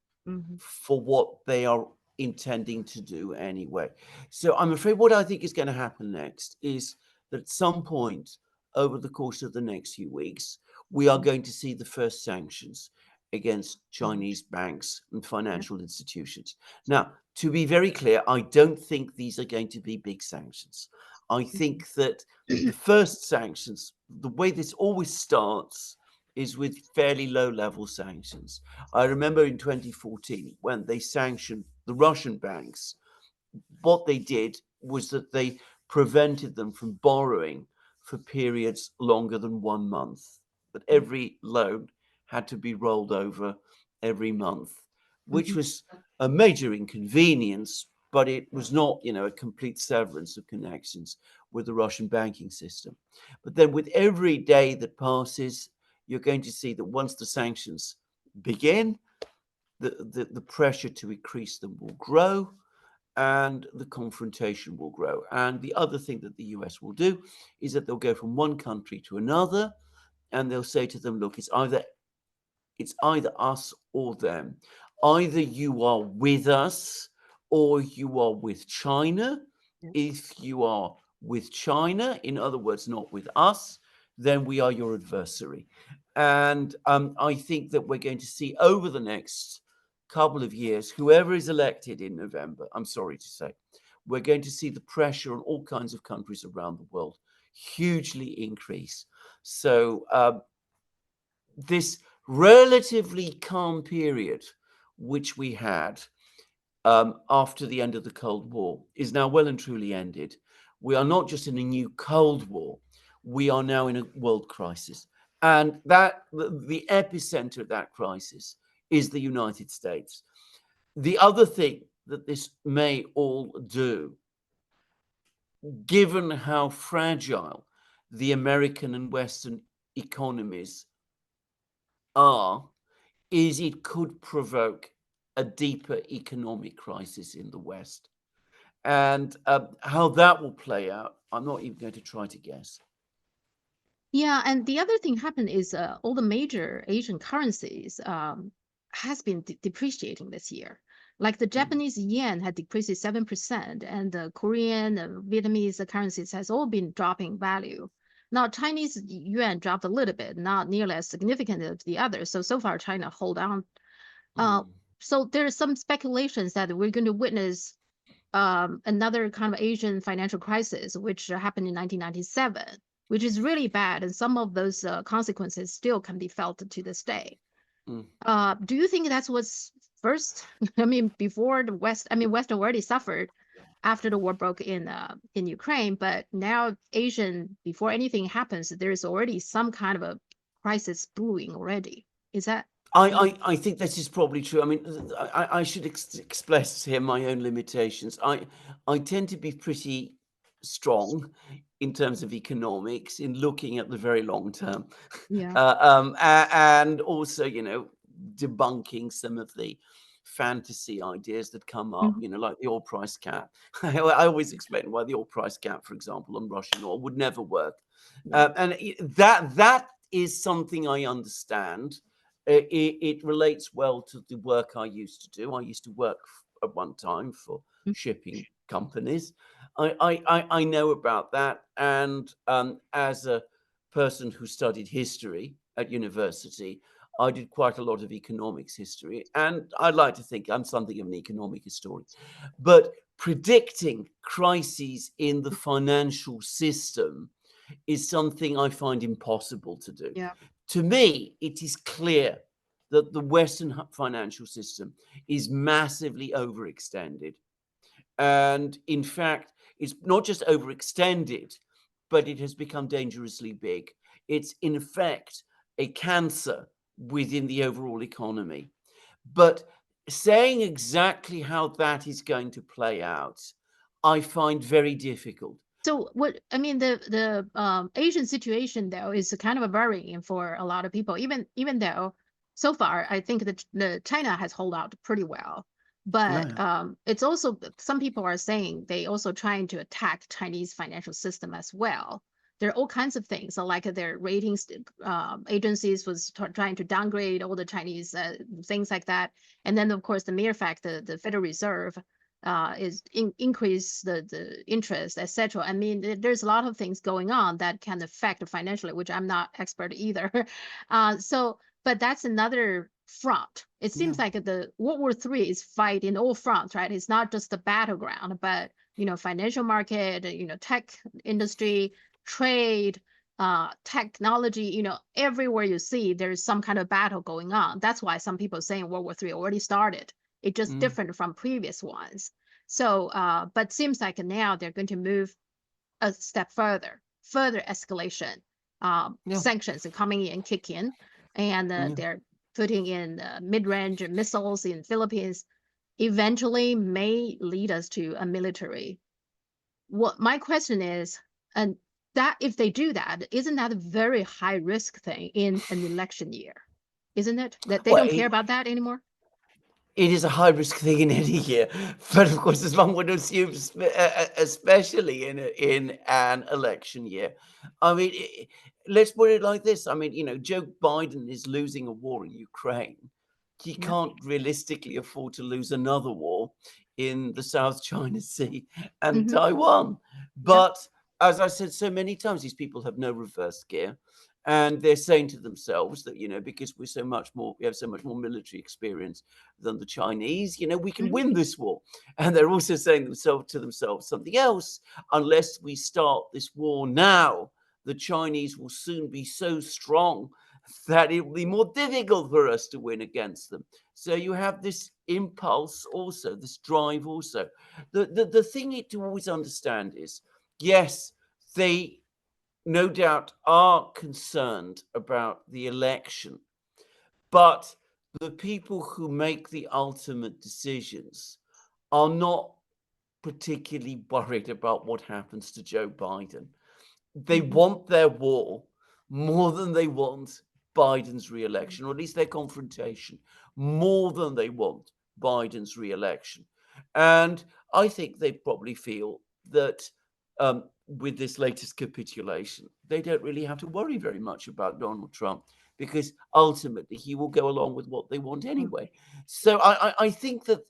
for what they are intending to do anyway. So I'm afraid what I think is going to happen next is that at some point over the course of the next few weeks, we are going to see the first sanctions against Chinese banks and financial institutions. Now, to be very clear, I don't think these are going to be big sanctions. I think that the first sanctions, the way this always starts, is with fairly low-level sanctions. I remember in 2014 when they sanctioned the Russian banks, what they did was that they prevented them from borrowing for periods longer than 1 month. But every loan had to be rolled over every month, which was a major inconvenience, but it was not, a complete severance of connections with the Russian banking system. But then with every day that passes, you're going to see that once the sanctions begin, the pressure to increase them will grow and the confrontation will grow. And the other thing that the US will do is that they'll go from one country to another and they'll say to them, look, it's either us or them. Either you are with us or you are with China. If you are with China, in other words, not with us, then we are your adversary. And I think that we're going to see over the next couple of years, whoever is elected in November, I'm sorry to say, we're going to see the pressure on all kinds of countries around the world hugely increase. So this relatively calm period which we had after the end of the Cold War is now well and truly ended. We are not just in a new Cold War, we are now in a world crisis. And that the epicenter of that crisis is the United States. The other thing that this may all do, given how fragile the American and Western economies are, is it could provoke a deeper economic crisis in the West. And how that will play out, I'm not even going to try to guess. Yeah, and the other thing happened is all the major Asian currencies has been depreciating this year. Like the Japanese yen had decreased 7%, and the Korean, Vietnamese currencies has all been dropping value. Now Chinese yuan dropped a little bit, not nearly as significant as the others. So far China hold on. So there's some speculations that we're going to witness another kind of Asian financial crisis, which happened in 1997, which is really bad. And some of those consequences still can be felt to this day. Do you think that's what's first? I mean, before the West, I mean, West already suffered after the war broke in Ukraine, but now Asian, before anything happens, there's already some kind of a crisis brewing already. Is that? I think this is probably true. I mean, I should express here my own limitations. I tend to be pretty strong in terms of economics in looking at the very long term, Yeah. and also, debunking some of the fantasy ideas that come up, like the oil price cap. I always explain why the oil price cap, for example, on Russian oil would never work, and that is something I understand. It relates well to the work I used to do. I used to work at one time for shipping companies. I know about that. And as a person who studied history at university, I did quite a lot of economics history. And I'd like to think I'm something of an economic historian. But predicting crises in the financial system is something I find impossible to do. Yeah. To me, it is clear that the Western financial system is massively overextended. And in fact, it's not just overextended, but it has become dangerously big. It's in effect a cancer within the overall economy. But saying exactly how that is going to play out, I find very difficult. So what I mean, the Asian situation though is kind of a worrying for a lot of people. Even though so far I think that the China has held out pretty well, but No. it's also some people are saying they also trying to attack Chinese financial system as well. There are all kinds of things. So like their ratings agencies was trying to downgrade all the Chinese things like that, and then of course the mere fact that the Federal Reserve is increase the interest, etc. I mean, there's a lot of things going on that can affect financially, which I'm not expert either. But that's another front. It Yeah. seems like the World War III is fight in all fronts, right? It's not just the battleground, but financial market, tech industry, trade, technology, everywhere you see, there's some kind of battle going on. That's why some people are saying World War III already started. It's just different from previous ones. So, but seems like now they're going to move a step further escalation. Yeah. Sanctions are coming in, kick in, and Yeah. they're putting in mid-range missiles in Philippines. Eventually, may lead us to a military. What my question is, and that if they do that, isn't that a very high risk thing in an election year? Isn't it that they Well, don't care about that anymore? it is a high risk thing in any year, but of course, as one would assume, especially in an election year. I mean, let's put it like this. I mean, Joe Biden is losing a war in Ukraine. He Yeah. can't realistically afford to lose another war in the South China Sea and Taiwan. Yeah. But as I said so many times, these people have no reverse gear. And they're saying to themselves that, because we have so much more military experience than the Chinese, we can win this war. And they're also saying to themselves something else: unless we start this war now, the Chinese will soon be so strong that it will be more difficult for us to win against them. So you have this impulse also, this drive also. The thing to always understand is, yes, they no doubt are concerned about the election, but the people who make the ultimate decisions are not particularly worried about what happens to Joe Biden. They want their war more than they want Biden's re-election, or at least their confrontation, more than they want Biden's re-election. And I think they probably feel that with this latest capitulation, they don't really have to worry very much about Donald Trump, because ultimately he will go along with what they want anyway. So I think that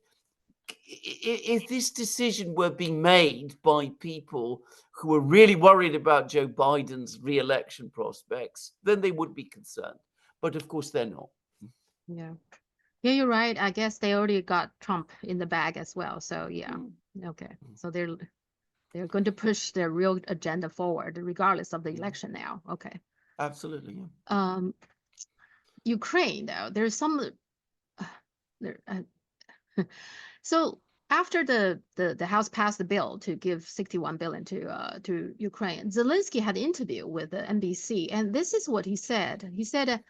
if this decision were being made by people who are really worried about Joe Biden's re-election prospects, then they would be concerned. But of course, they're not. Yeah. Yeah, you're right. I guess they already got Trump in the bag as well. So yeah. Okay. So they're going to push their real agenda forward regardless of the election now. Okay. Absolutely. Yeah. Ukraine though, there's some there so after the House passed the bill to give 61 billion to Ukraine, Zelensky had an interview with the NBC, and this is what he said. He said,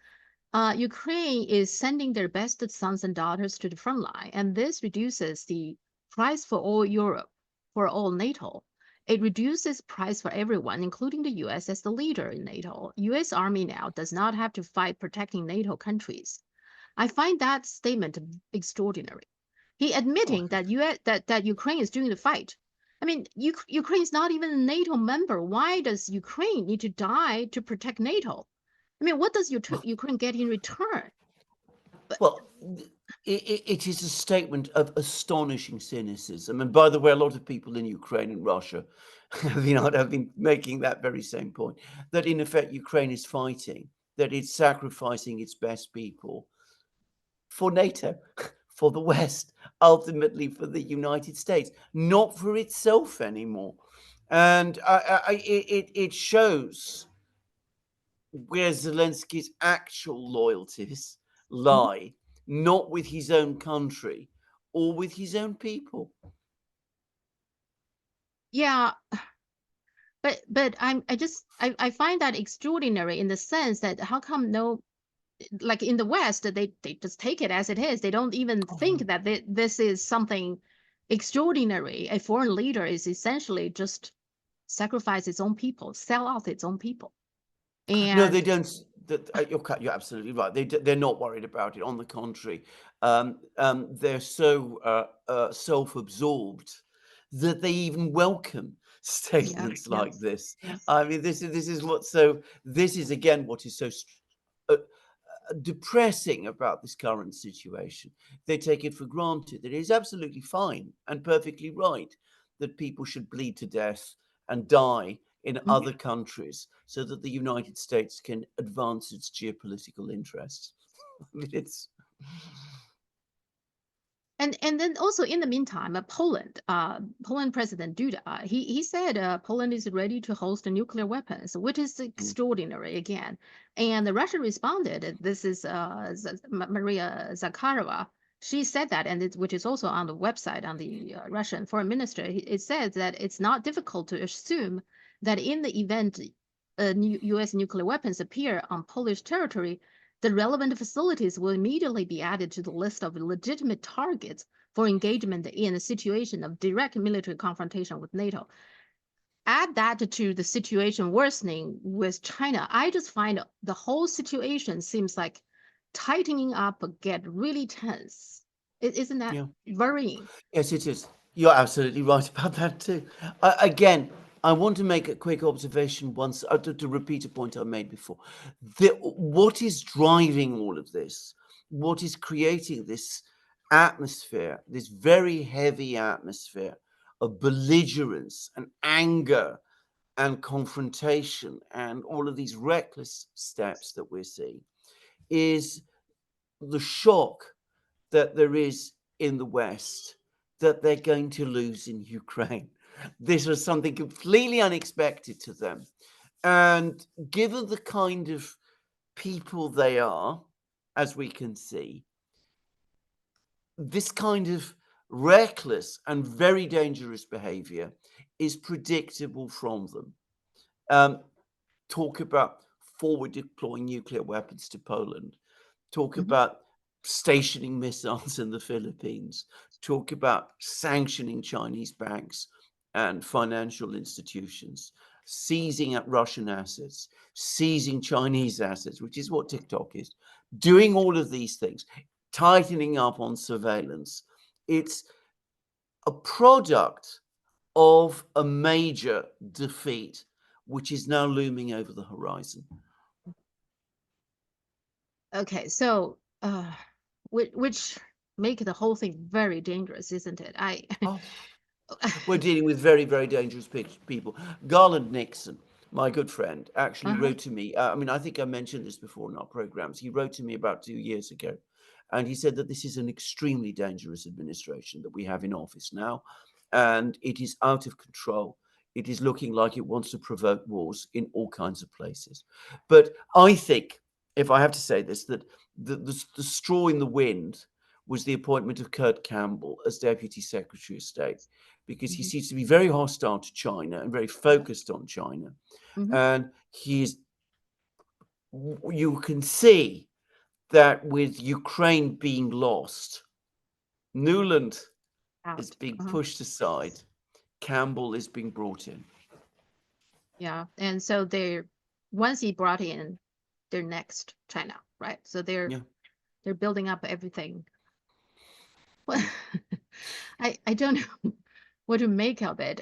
Ukraine is sending their best sons and daughters to the front line, and this reduces the price for all Europe, for all NATO. It reduces price for everyone, including the US as the leader in NATO. US Army now does not have to fight protecting NATO countries. I find that statement extraordinary. He admitting that that Ukraine is doing the fight. I mean, Ukraine is not even a NATO member. Why does Ukraine need to die to protect NATO? I mean, what does Ukraine get in return? Well, it is a statement of astonishing cynicism. And by the way, a lot of people in Ukraine and Russia have been making that very same point, that in effect, Ukraine is fighting, that it's sacrificing its best people for NATO, for the West, ultimately for the United States, not for itself anymore. And it shows where Zelensky's actual loyalties lie, not with his own country or with his own people. Yeah, but I find that extraordinary in the sense that how come no, like in the West, they just take it as it is. They don't even think that this is something extraordinary. A foreign leader is essentially just sacrifice its own people, sell out its own people. No, they And don't. You're absolutely right. They're not worried about it. On the contrary, they're so self-absorbed that they even welcome statements like yes, this. yes. I mean, this is what's so. This is again what is so uh, depressing about this current situation. They take it for granted that it is absolutely fine and perfectly right that people should bleed to death and die in other countries so that the United States can advance its geopolitical interests. I mean, it's And then also in the meantime, Poland President Duda, he said Poland is ready to host nuclear weapons, which is extraordinary again. And the Russia responded. This is Maria Zakharova. She said that, and which is also on the website on the Russian foreign minister. It says that it's not difficult to assume that in the event U.S. nuclear weapons appear on Polish territory, the relevant facilities will immediately be added to the list of legitimate targets for engagement in a situation of direct military confrontation with NATO. Add that to the situation worsening with China. I just find the whole situation seems like tightening up, get really tense. Isn't that yeah. worrying? Yes, it is. You're absolutely right about that too. Again, I want to make a quick observation once to repeat a point I made before. What is driving all of this? What is creating this atmosphere, this very heavy atmosphere of belligerence and anger and confrontation and all of these reckless steps that we're seeing is the shock that there is in the West that they're going to lose in Ukraine. This was something completely unexpected to them. And given the kind of people they are, as we can see, this kind of reckless and very dangerous behavior is predictable from them. Talk about forward deploying nuclear weapons to Poland, talk Mhm. about stationing missiles in the Philippines, talk about sanctioning Chinese banks and financial institutions, seizing at Russian assets, seizing Chinese assets, which is what TikTok is, doing all of these things, tightening up on surveillance. It's a product of a major defeat, which is now looming over the horizon. Okay, so which make the whole thing very dangerous, isn't it? Oh, we're dealing with very, very dangerous people. Garland Nixon, my good friend, actually Uh-huh. wrote to me. I mean, I think I mentioned this before in our programs. He wrote to me about 2 years ago, and he said that this is an extremely dangerous administration that we have in office now, and it is out of control. It is looking like it wants to provoke wars in all kinds of places. But I think, if I have to say this, that the straw in the wind was the appointment of Kurt Campbell as Deputy Secretary of State, because he Mhm. seems to be very hostile to China and very focused on China. Mhm. And you can see that with Ukraine being lost, Newland is Out. being Uh-huh. pushed aside, Campbell is being brought in. Yeah, and so once he brought in, they're next China, right? So Yeah. they're building up everything. Well, Mm. I don't know what to make of it.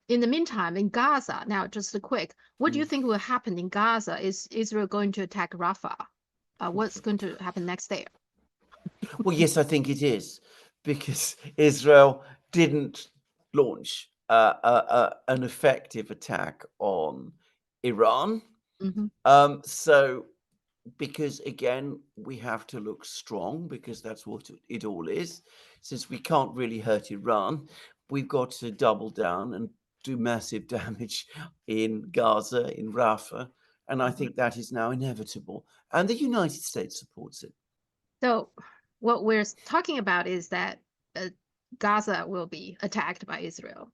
In the meantime, in Gaza, now just a quick, what do you Mm. think will happen in Gaza? Is Israel going to attack Rafah? What's going to happen next there? Well, yes, I think it is, because Israel didn't launch an effective attack on Iran. Hmm. So, because again, we have to look strong, because that's what it all is. Since we can't really hurt Iran, we've got to double down and do massive damage in Gaza, in Rafah. And I think that is now inevitable. And the United States supports it. So what we're talking about is that uh, Gaza will be attacked by Israel,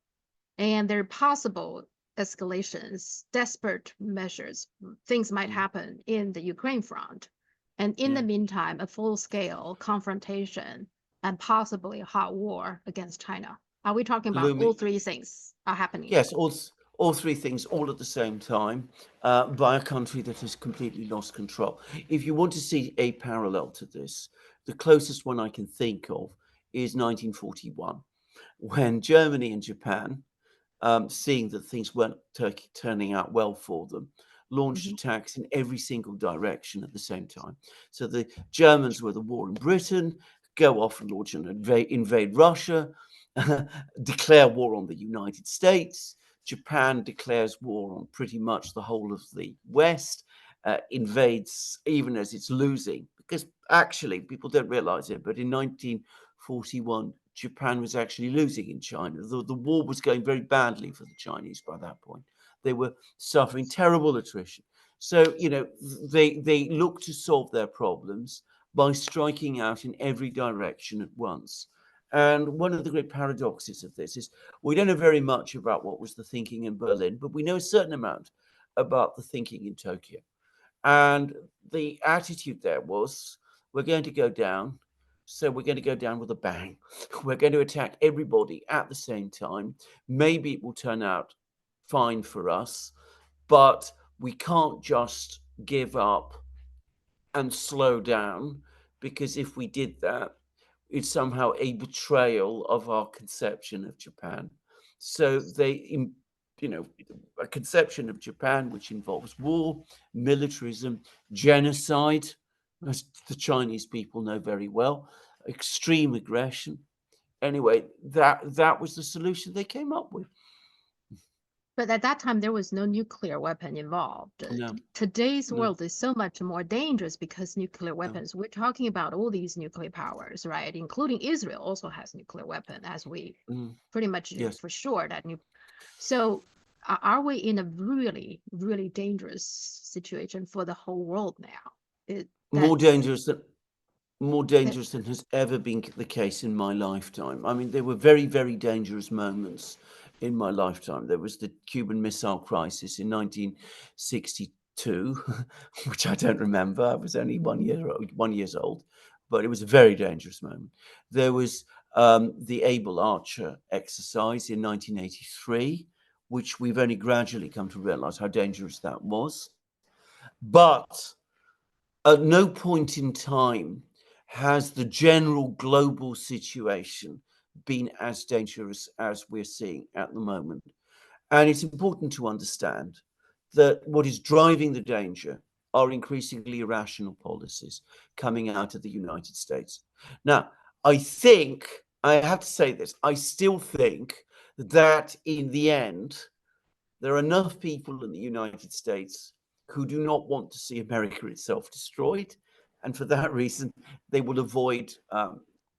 and there are possible escalations, desperate measures, things might Mm. happen in the Ukraine front. And in the Yeah. meantime, a full-scale confrontation and possibly a hot war against China. Are we talking about all Looming. three things are happening? Yes, all three things all at the same time, by a country that has completely lost control. If you want to see a parallel to this, the closest one I can think of is 1941, when Germany and Japan, seeing that things weren't turning out well for them, launched Mhm. attacks in every single direction at the same time. So the Germans were the war in Britain, go off and launch and invade Russia, declare war on the United States. Japan declares war on pretty much the whole of the West, invades even as it's losing. Because actually, people don't realize it, but in 1941, Japan was actually losing in China. The war was going very badly for the Chinese by that point. They were suffering terrible attrition. So, they look to solve their problems by striking out in every direction at once. And one of the great paradoxes of this is we don't know very much about what was the thinking in Berlin, but we know a certain amount about the thinking in Tokyo. And the attitude there was, we're going to go down. So we're going to go down with a bang. We're going to attack everybody at the same time. Maybe it will turn out fine for us, but we can't just give up and slow down, because if we did that, it's somehow a betrayal of our conception of Japan. So you know, a conception of Japan which involves war, militarism, genocide, as the Chinese people know very well, extreme aggression. Anyway, that was the solution they came up with. But at that time, there was no nuclear weapon involved. No, Today's no, world is so much more dangerous because nuclear no. weapons. We're talking about all these nuclear powers, right? Including Israel also has nuclear weapon, as we Mm, pretty much yes. for sure that new. So are we in a really, really dangerous situation for the whole world now? That More dangerous than more that dangerous than has ever been the case in my lifetime. I mean, there were very, very dangerous moments in my lifetime. There was the Cuban Missile Crisis in 1962, which I don't remember. I was only 1 years old, but it was a very dangerous moment. There was the Able Archer exercise in 1983, which we've only gradually come to realize how dangerous that was. But at no point in time has the general global situation been as dangerous as we're seeing at the moment. And it's important to understand that what is driving the danger are increasingly irrational policies coming out of the United States. Now, I have to say this, I still think that in the end, there are enough people in the United States who do not want to see America itself destroyed. And for that reason, they will avoid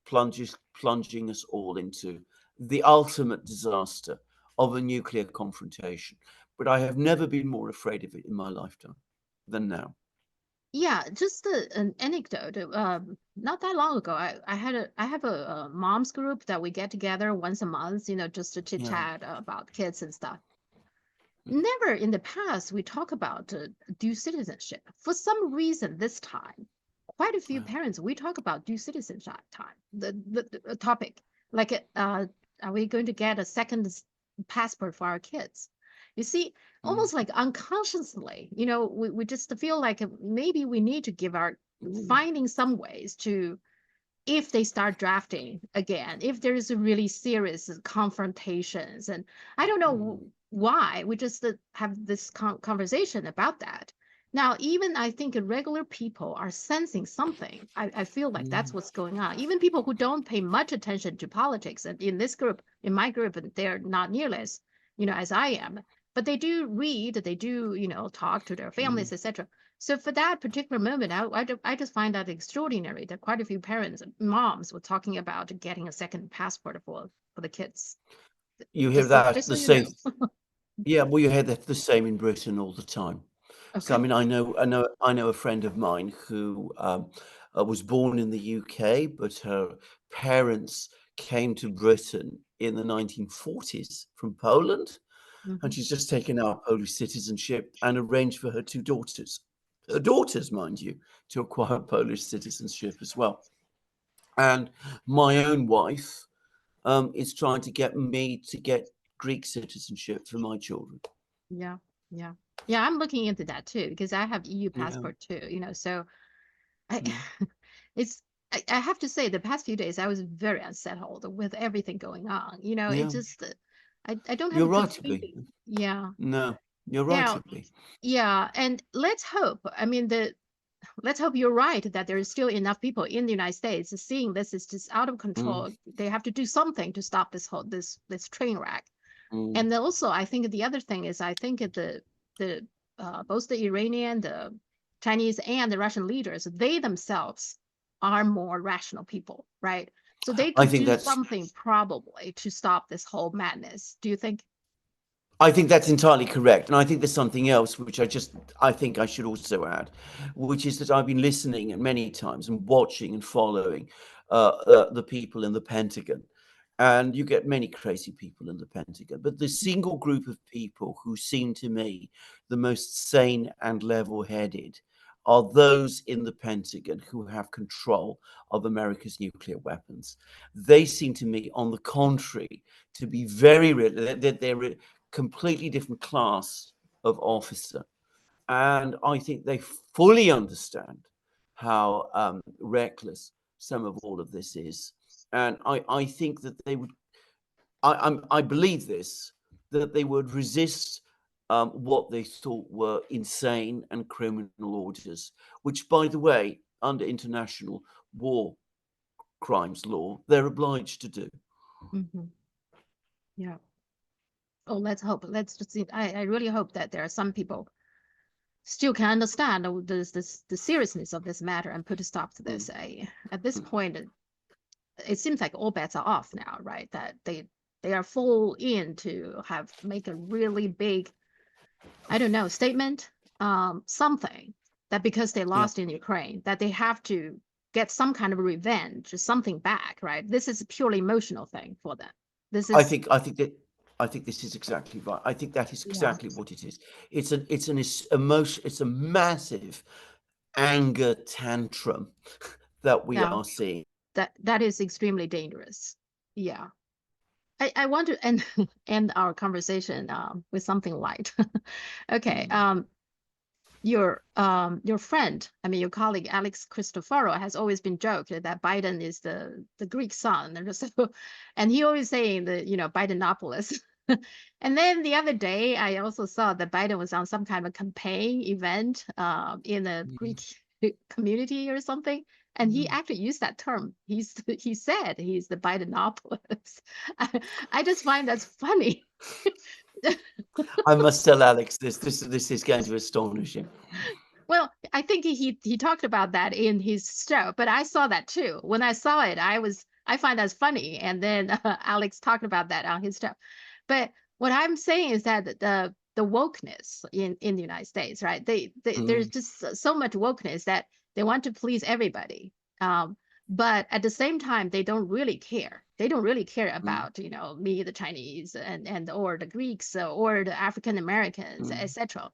plunging us all into the ultimate disaster of a nuclear confrontation. But I have never been more afraid of it in my lifetime than now. yeah, just an anecdote. Not that long ago, I have a mom's group that we get together once a month, just to chit Yeah. chat about kids and stuff. Never in the past we talk about dual citizenship. For some reason, this time, quite a few Yeah. parents we talk about dual citizenship time. The topic, like, are we going to get a second passport for our kids? You see, Mm. almost like unconsciously, we just feel like maybe we need to give our Mm. finding some ways to, if they start drafting again, if there is a really serious confrontations, and I don't know Mm. why we just have this conversation about that. Now, even I think regular people are sensing something. I feel like that's Mm. what's going on. Even people who don't pay much attention to politics, and in this group, in my group, and they're not nearly as, as I am, but they do read, they do, talk to their Mm. families, etc. So for that particular moment, I just find that extraordinary that quite a few parents, moms, were talking about getting a second passport for the kids. You hear Just that so the you know. same. Yeah, well, you hear that the same in Britain all the time. So, I Okay. mean, I know a friend of mine who was born in the UK, but her parents came to Britain in the 1940s from Poland, and Hmm. she's just taken out Polish citizenship and arranged for her daughters, mind you, to acquire Polish citizenship as well. And my own wife is trying to get me to get Greek citizenship for my children. Yeah. Yeah. Yeah. I'm looking into that too because I have EU Yeah. passport too. So I, Mm. it's. I have to say, the past few days I was very unsettled with everything going on. It Yeah. just, I don't have You're a good right to be. feeling. Yeah. No, you're right Now, to be. yeah, and let's hope. I mean, let's hope you're right that there is still enough people in the United States seeing this is just out of Mm, control. They have to do something to stop this train wreck. mm. And then also, I think the other thing is, I think the both the Iranian, the Chinese, and the Russian leaders, they themselves are more rational people, right? So they I could think do that's something probably to stop this whole madness. Do you think? I think that's entirely correct. And I think there's something else which I think I should also add, which is that I've been listening many times and watching and following the people in the Pentagon. And you get many crazy people in the Pentagon, but the single group of people who seem to me the most sane and level-headed are those in the Pentagon who have control of America's nuclear weapons. They seem to me, on the contrary, to be very real. They're completely different class of officer. And I think they fully understand how reckless some of all of this is. And I think that they would, I believe this, that they would resist what they thought were insane and criminal orders, which, by the way, under international war crimes law, they're obliged to do. Hmm. Yeah. Oh, let's hope. Let's just see. I really hope that there are some people still can understand the seriousness of this matter and put a stop to this. At this point, it seems like all bets are off now, right? That they are full in to make a really big, I don't know, statement, something that because they Yeah. lost in Ukraine, that they have to get some kind of revenge or something back, right? This is a purely emotional thing for them. This I is, think this is exactly right. I think that is yeah, exactly what it is. Emotion. It's a massive anger tantrum that we yeah, are seeing. that is extremely dangerous. Yeah. I want to end end our conversation with something light. Okay. Mm, Your friend, I mean your colleague Alex Christoforou has always been joked that Biden is the Greek son, and so, and he always saying the Bidenopoulos. And then the other day, I also saw that Biden was on some kind of campaign event in a mm, Greek community or something, and he mm. actually used that term. He said he's the Bidenopoulos. I just find that's funny. I must tell Alex this. This is going to astonish him. Well, I think he talked about that in his show, but I saw that too. When I saw it, I find that funny, and then Alex talked about that on his show. But what I'm saying is that the wokeness in the United States, right? There's Mm, just so much wokeness that they want to please everybody. But at the same time, they don't really care. They don't really care mm, about me, the Chinese, and or the Greeks or the African Americans, mm. etc.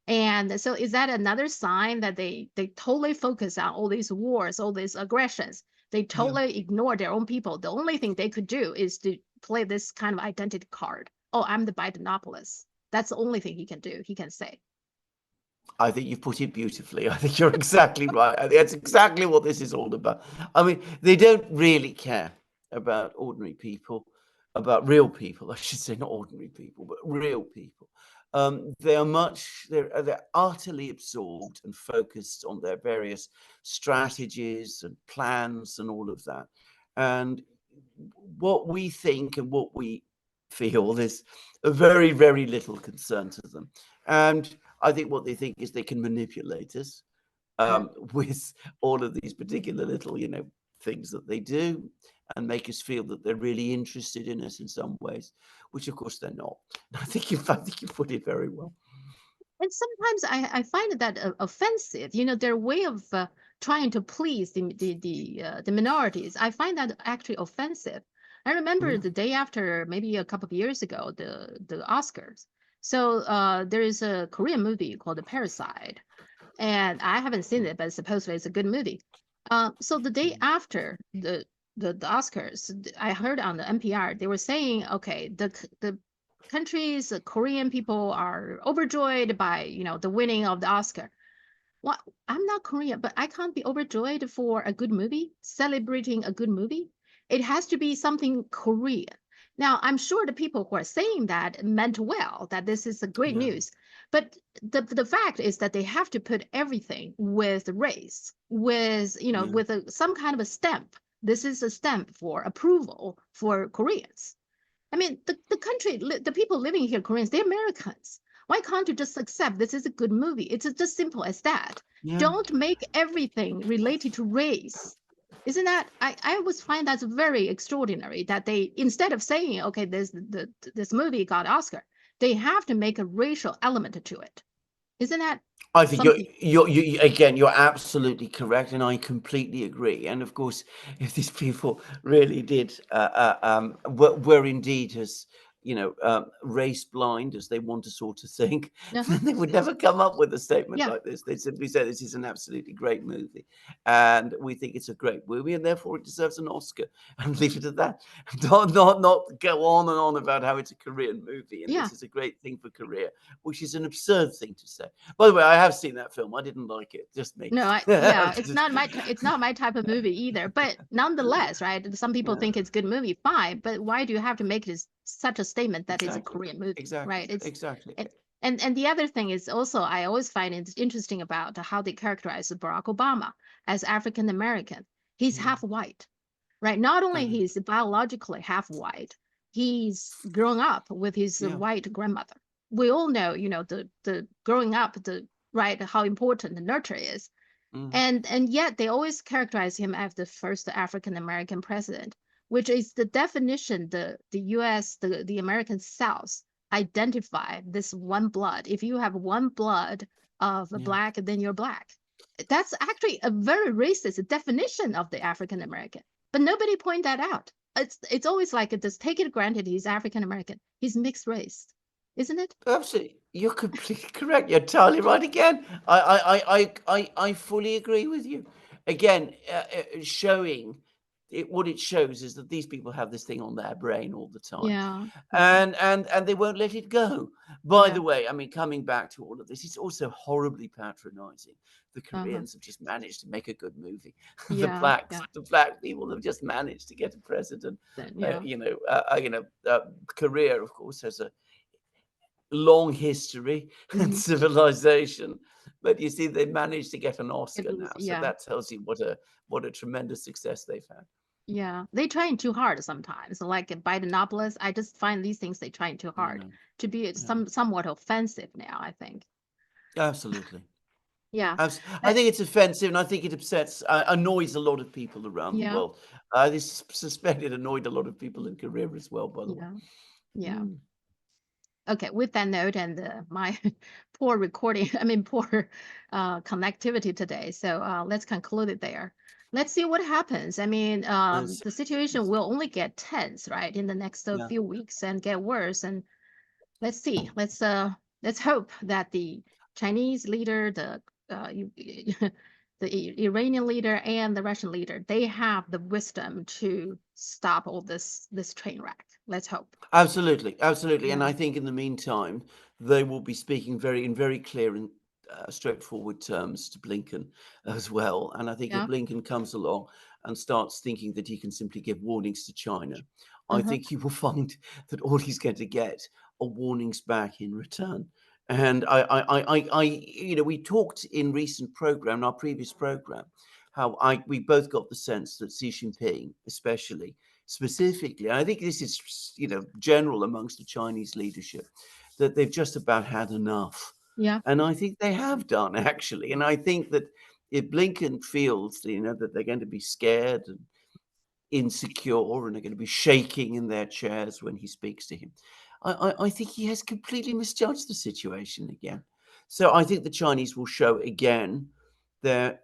And so is that another sign that they totally focus on all these wars, all these aggressions? They Yeah. totally ignore their own people. The only thing they could do is to play this kind of identity card. Oh, I'm the Bidenopoulos. That's the only thing he can do. He can say. I think you've put it beautifully. I think you're exactly right. I think that's exactly what this is all about. I mean, they don't really care about ordinary people, about real people. I should say, not ordinary people, but real people. They're utterly absorbed and focused on their various strategies and plans and all of that. And what we think and what we feel is a very, very little concern to them. And I think what they think is they can manipulate us Mm. with all of these particular little, things that they do and make us feel that they're really interested in us in some ways, which of course they're not. I think you put it very well. And sometimes I find that offensive. Their way of trying to please the minorities. I find that actually offensive. I remember Yeah. the day after, maybe a couple of years ago, the Oscars. So there is a Korean movie called The Parasite, and I haven't seen Mm, it, but supposedly it's a good movie. So the day mm, after the Oscars, I heard on the NPR they were saying, okay, the countries, the Korean people are overjoyed by the winning of the Oscar. Well, I'm not Korean, but I can't be overjoyed for a good movie, celebrating a good movie. It has to be something Korean. Now, I'm sure the people who are saying that meant well, that this is a great yeah. news. But the fact is that they have to put everything with race, with Yeah. with some kind of a stamp. This is a stamp for approval for Koreans. I mean, the people living here, Koreans, they're Americans. Why can't you just accept this is a good movie? It's just simple as that. Yeah. Don't make everything related to race. Isn't that? I always find that's very extraordinary that they, instead of saying, okay, this movie got Oscar, they have to make a racial element to it. Isn't that I think something? you're absolutely correct, and I completely agree. And of course, if these people really did were indeed as race blind as they want to sort of think, Uh-huh. then they would never come up with a statement Yeah. like this. They'd simply say this is an absolutely great movie, and we think it's a great movie, and therefore it deserves an Oscar, and leave it at that. Not go on and on about how it's a Korean movie and Yeah. this is a great thing for Korea, which is an absurd thing to say. By the way, I have seen that film. I didn't like it. Just me. No, yeah, it's not it's not my type of movie either. But nonetheless, right? Some people Yeah, think it's good movie, fine. But why do you have to make this such a statement that it's a exactly, Korean movie, exactly, right? It's exactly. and and the other thing is also I always find it interesting about how they characterize Barack Obama as African American. He's Mm, half white, right? Not only uh, he's biologically half white, he's grown up with his Yeah. white grandmother. We all know, the growing up, right, how important the nurture is. Mm. And yet they always characterize him as the first African American president, which is the definition the US, the American South identify this one blood. If you have one blood of a Yeah. black, then you're black. That's actually a very racist definition of the African American, but nobody point that out. It's always like just take it granted he's African American. He's mixed race, isn't it? Absolutely. You're completely correct. You're entirely right again. I fully agree with you. Again, showing it, what it shows is that these people have this thing on their brain all the time, Yeah, yeah, and they won't let it go. By yeah. the way, I mean, coming back to all of this, it's also horribly patronizing. The Uh-huh. Koreans have just managed to make a good movie. Yeah, yeah. The black people have just managed to get a president. Then yeah. Korea, of course, has a long history and Hmm. civilization. But you see, they managed to get an It Oscar was, now, so yeah. that tells you what a tremendous success they've had. Yeah, they trying too hard sometimes. Like Bidenopoulos, I just find these things they trying too I hard know. to be Yeah, somewhat offensive now, I think. absolutely. Yeah. I But think it's offensive, and I think it annoys a lot of people around the yeah, world. I suspect it annoyed a lot of people in Korea as well, by the way. yeah, yeah. Mm, Okay, with that note and my poor recording, I mean poor connectivity today. So let's conclude it there. Let's see what happens. I mean, that's the situation it's will only get tense, right, in the next yeah, few weeks and get worse. And let's see. Let's hope that the Chinese leader, the Iranian leader, and the Russian leader, they have the wisdom to stop all this train wreck. Let's hope. absolutely, absolutely. And Yeah. I think in the meantime, they will be speaking very clear and straightforward terms to Blinken as well. And I think if Yeah. Blinken comes along and starts thinking that he can simply give warnings to China, I Uh-huh. think he will find that all he's going to get are warnings back in return. And we talked in our previous program, how we both got the sense that Xi Jinping, especially, specifically, and I think this is, general amongst the Chinese leadership, that they've just about had enough. Yeah. And I think they have done, actually. And I think that if Blinken feels, that they're going to be scared and insecure and they're going to be shaking in their chairs when he speaks to him, I think he has completely misjudged the situation again. So I think the Chinese will show again their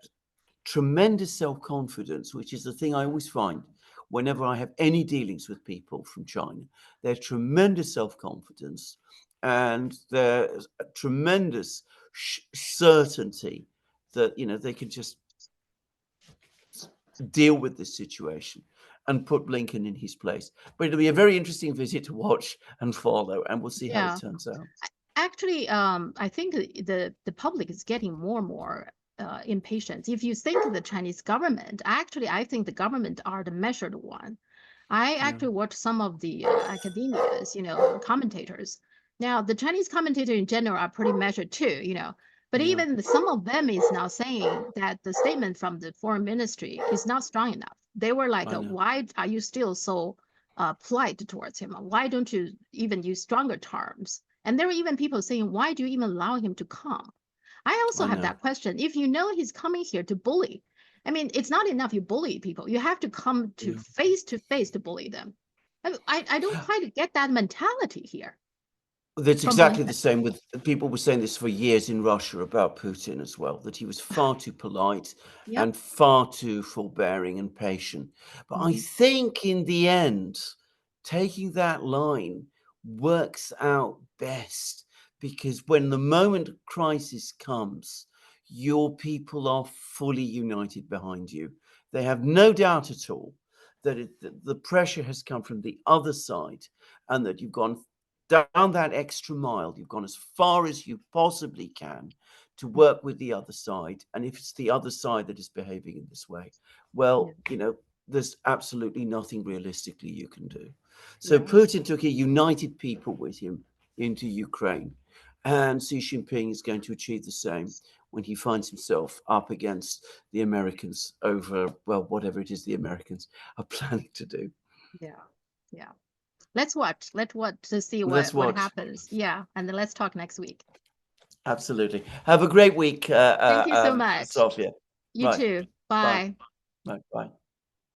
tremendous self-confidence, which is the thing I always find whenever I have any dealings with people from China. Their tremendous self-confidence and their tremendous certainty that they can just deal with this situation and put Blinken in his place. But it'll be a very interesting visit to watch and follow, and we'll see how it Yeah. turns out. Actually, I think the public is getting more and more impatient. If you think the Chinese government, actually, I think the government are the measured one. I Yeah, actually watch some of the academias, commentators. Now, the Chinese commentator in general are pretty measured too, but yeah, even some of them is now saying that the statement from the foreign ministry is not strong enough. They were like, I know. why are you still so polite towards him? Why don't you even use stronger terms? And there were even people saying, why do you even allow him to come? I also I have know. that question. If you know he's coming here to bully, I mean, it's not enough you bully people. You have to come to face to bully them. I don't Yeah. quite get that mentality here That's from exactly the Blinken. same with people were saying this for years in Russia about Putin as well, that he was far too polite Yep. and far too forbearing and patient. But I Mhm. think in the end, taking that line works out best because when the moment of crisis comes, your people are fully united behind you. They have no doubt at all that the pressure has come from the other side and that you've gone down that extra mile. You've gone as far as you possibly can to work with the other side. And if it's the other side that is behaving in this way, Yeah. well, there's absolutely nothing realistically you can do. So Yeah. Putin took a united people with him into Ukraine. And Xi Jinping is going to achieve the same when he finds himself up against the Americans over, well, whatever it is the Americans are planning to do. Yeah. Yeah. let's watch. Let's watch to see Let's what watch. happens. Yeah, and then let's talk next week. Absolutely. Have a great week, Thank you so much. Sophia. You Right. too. Bye. Bye. Right. Bye.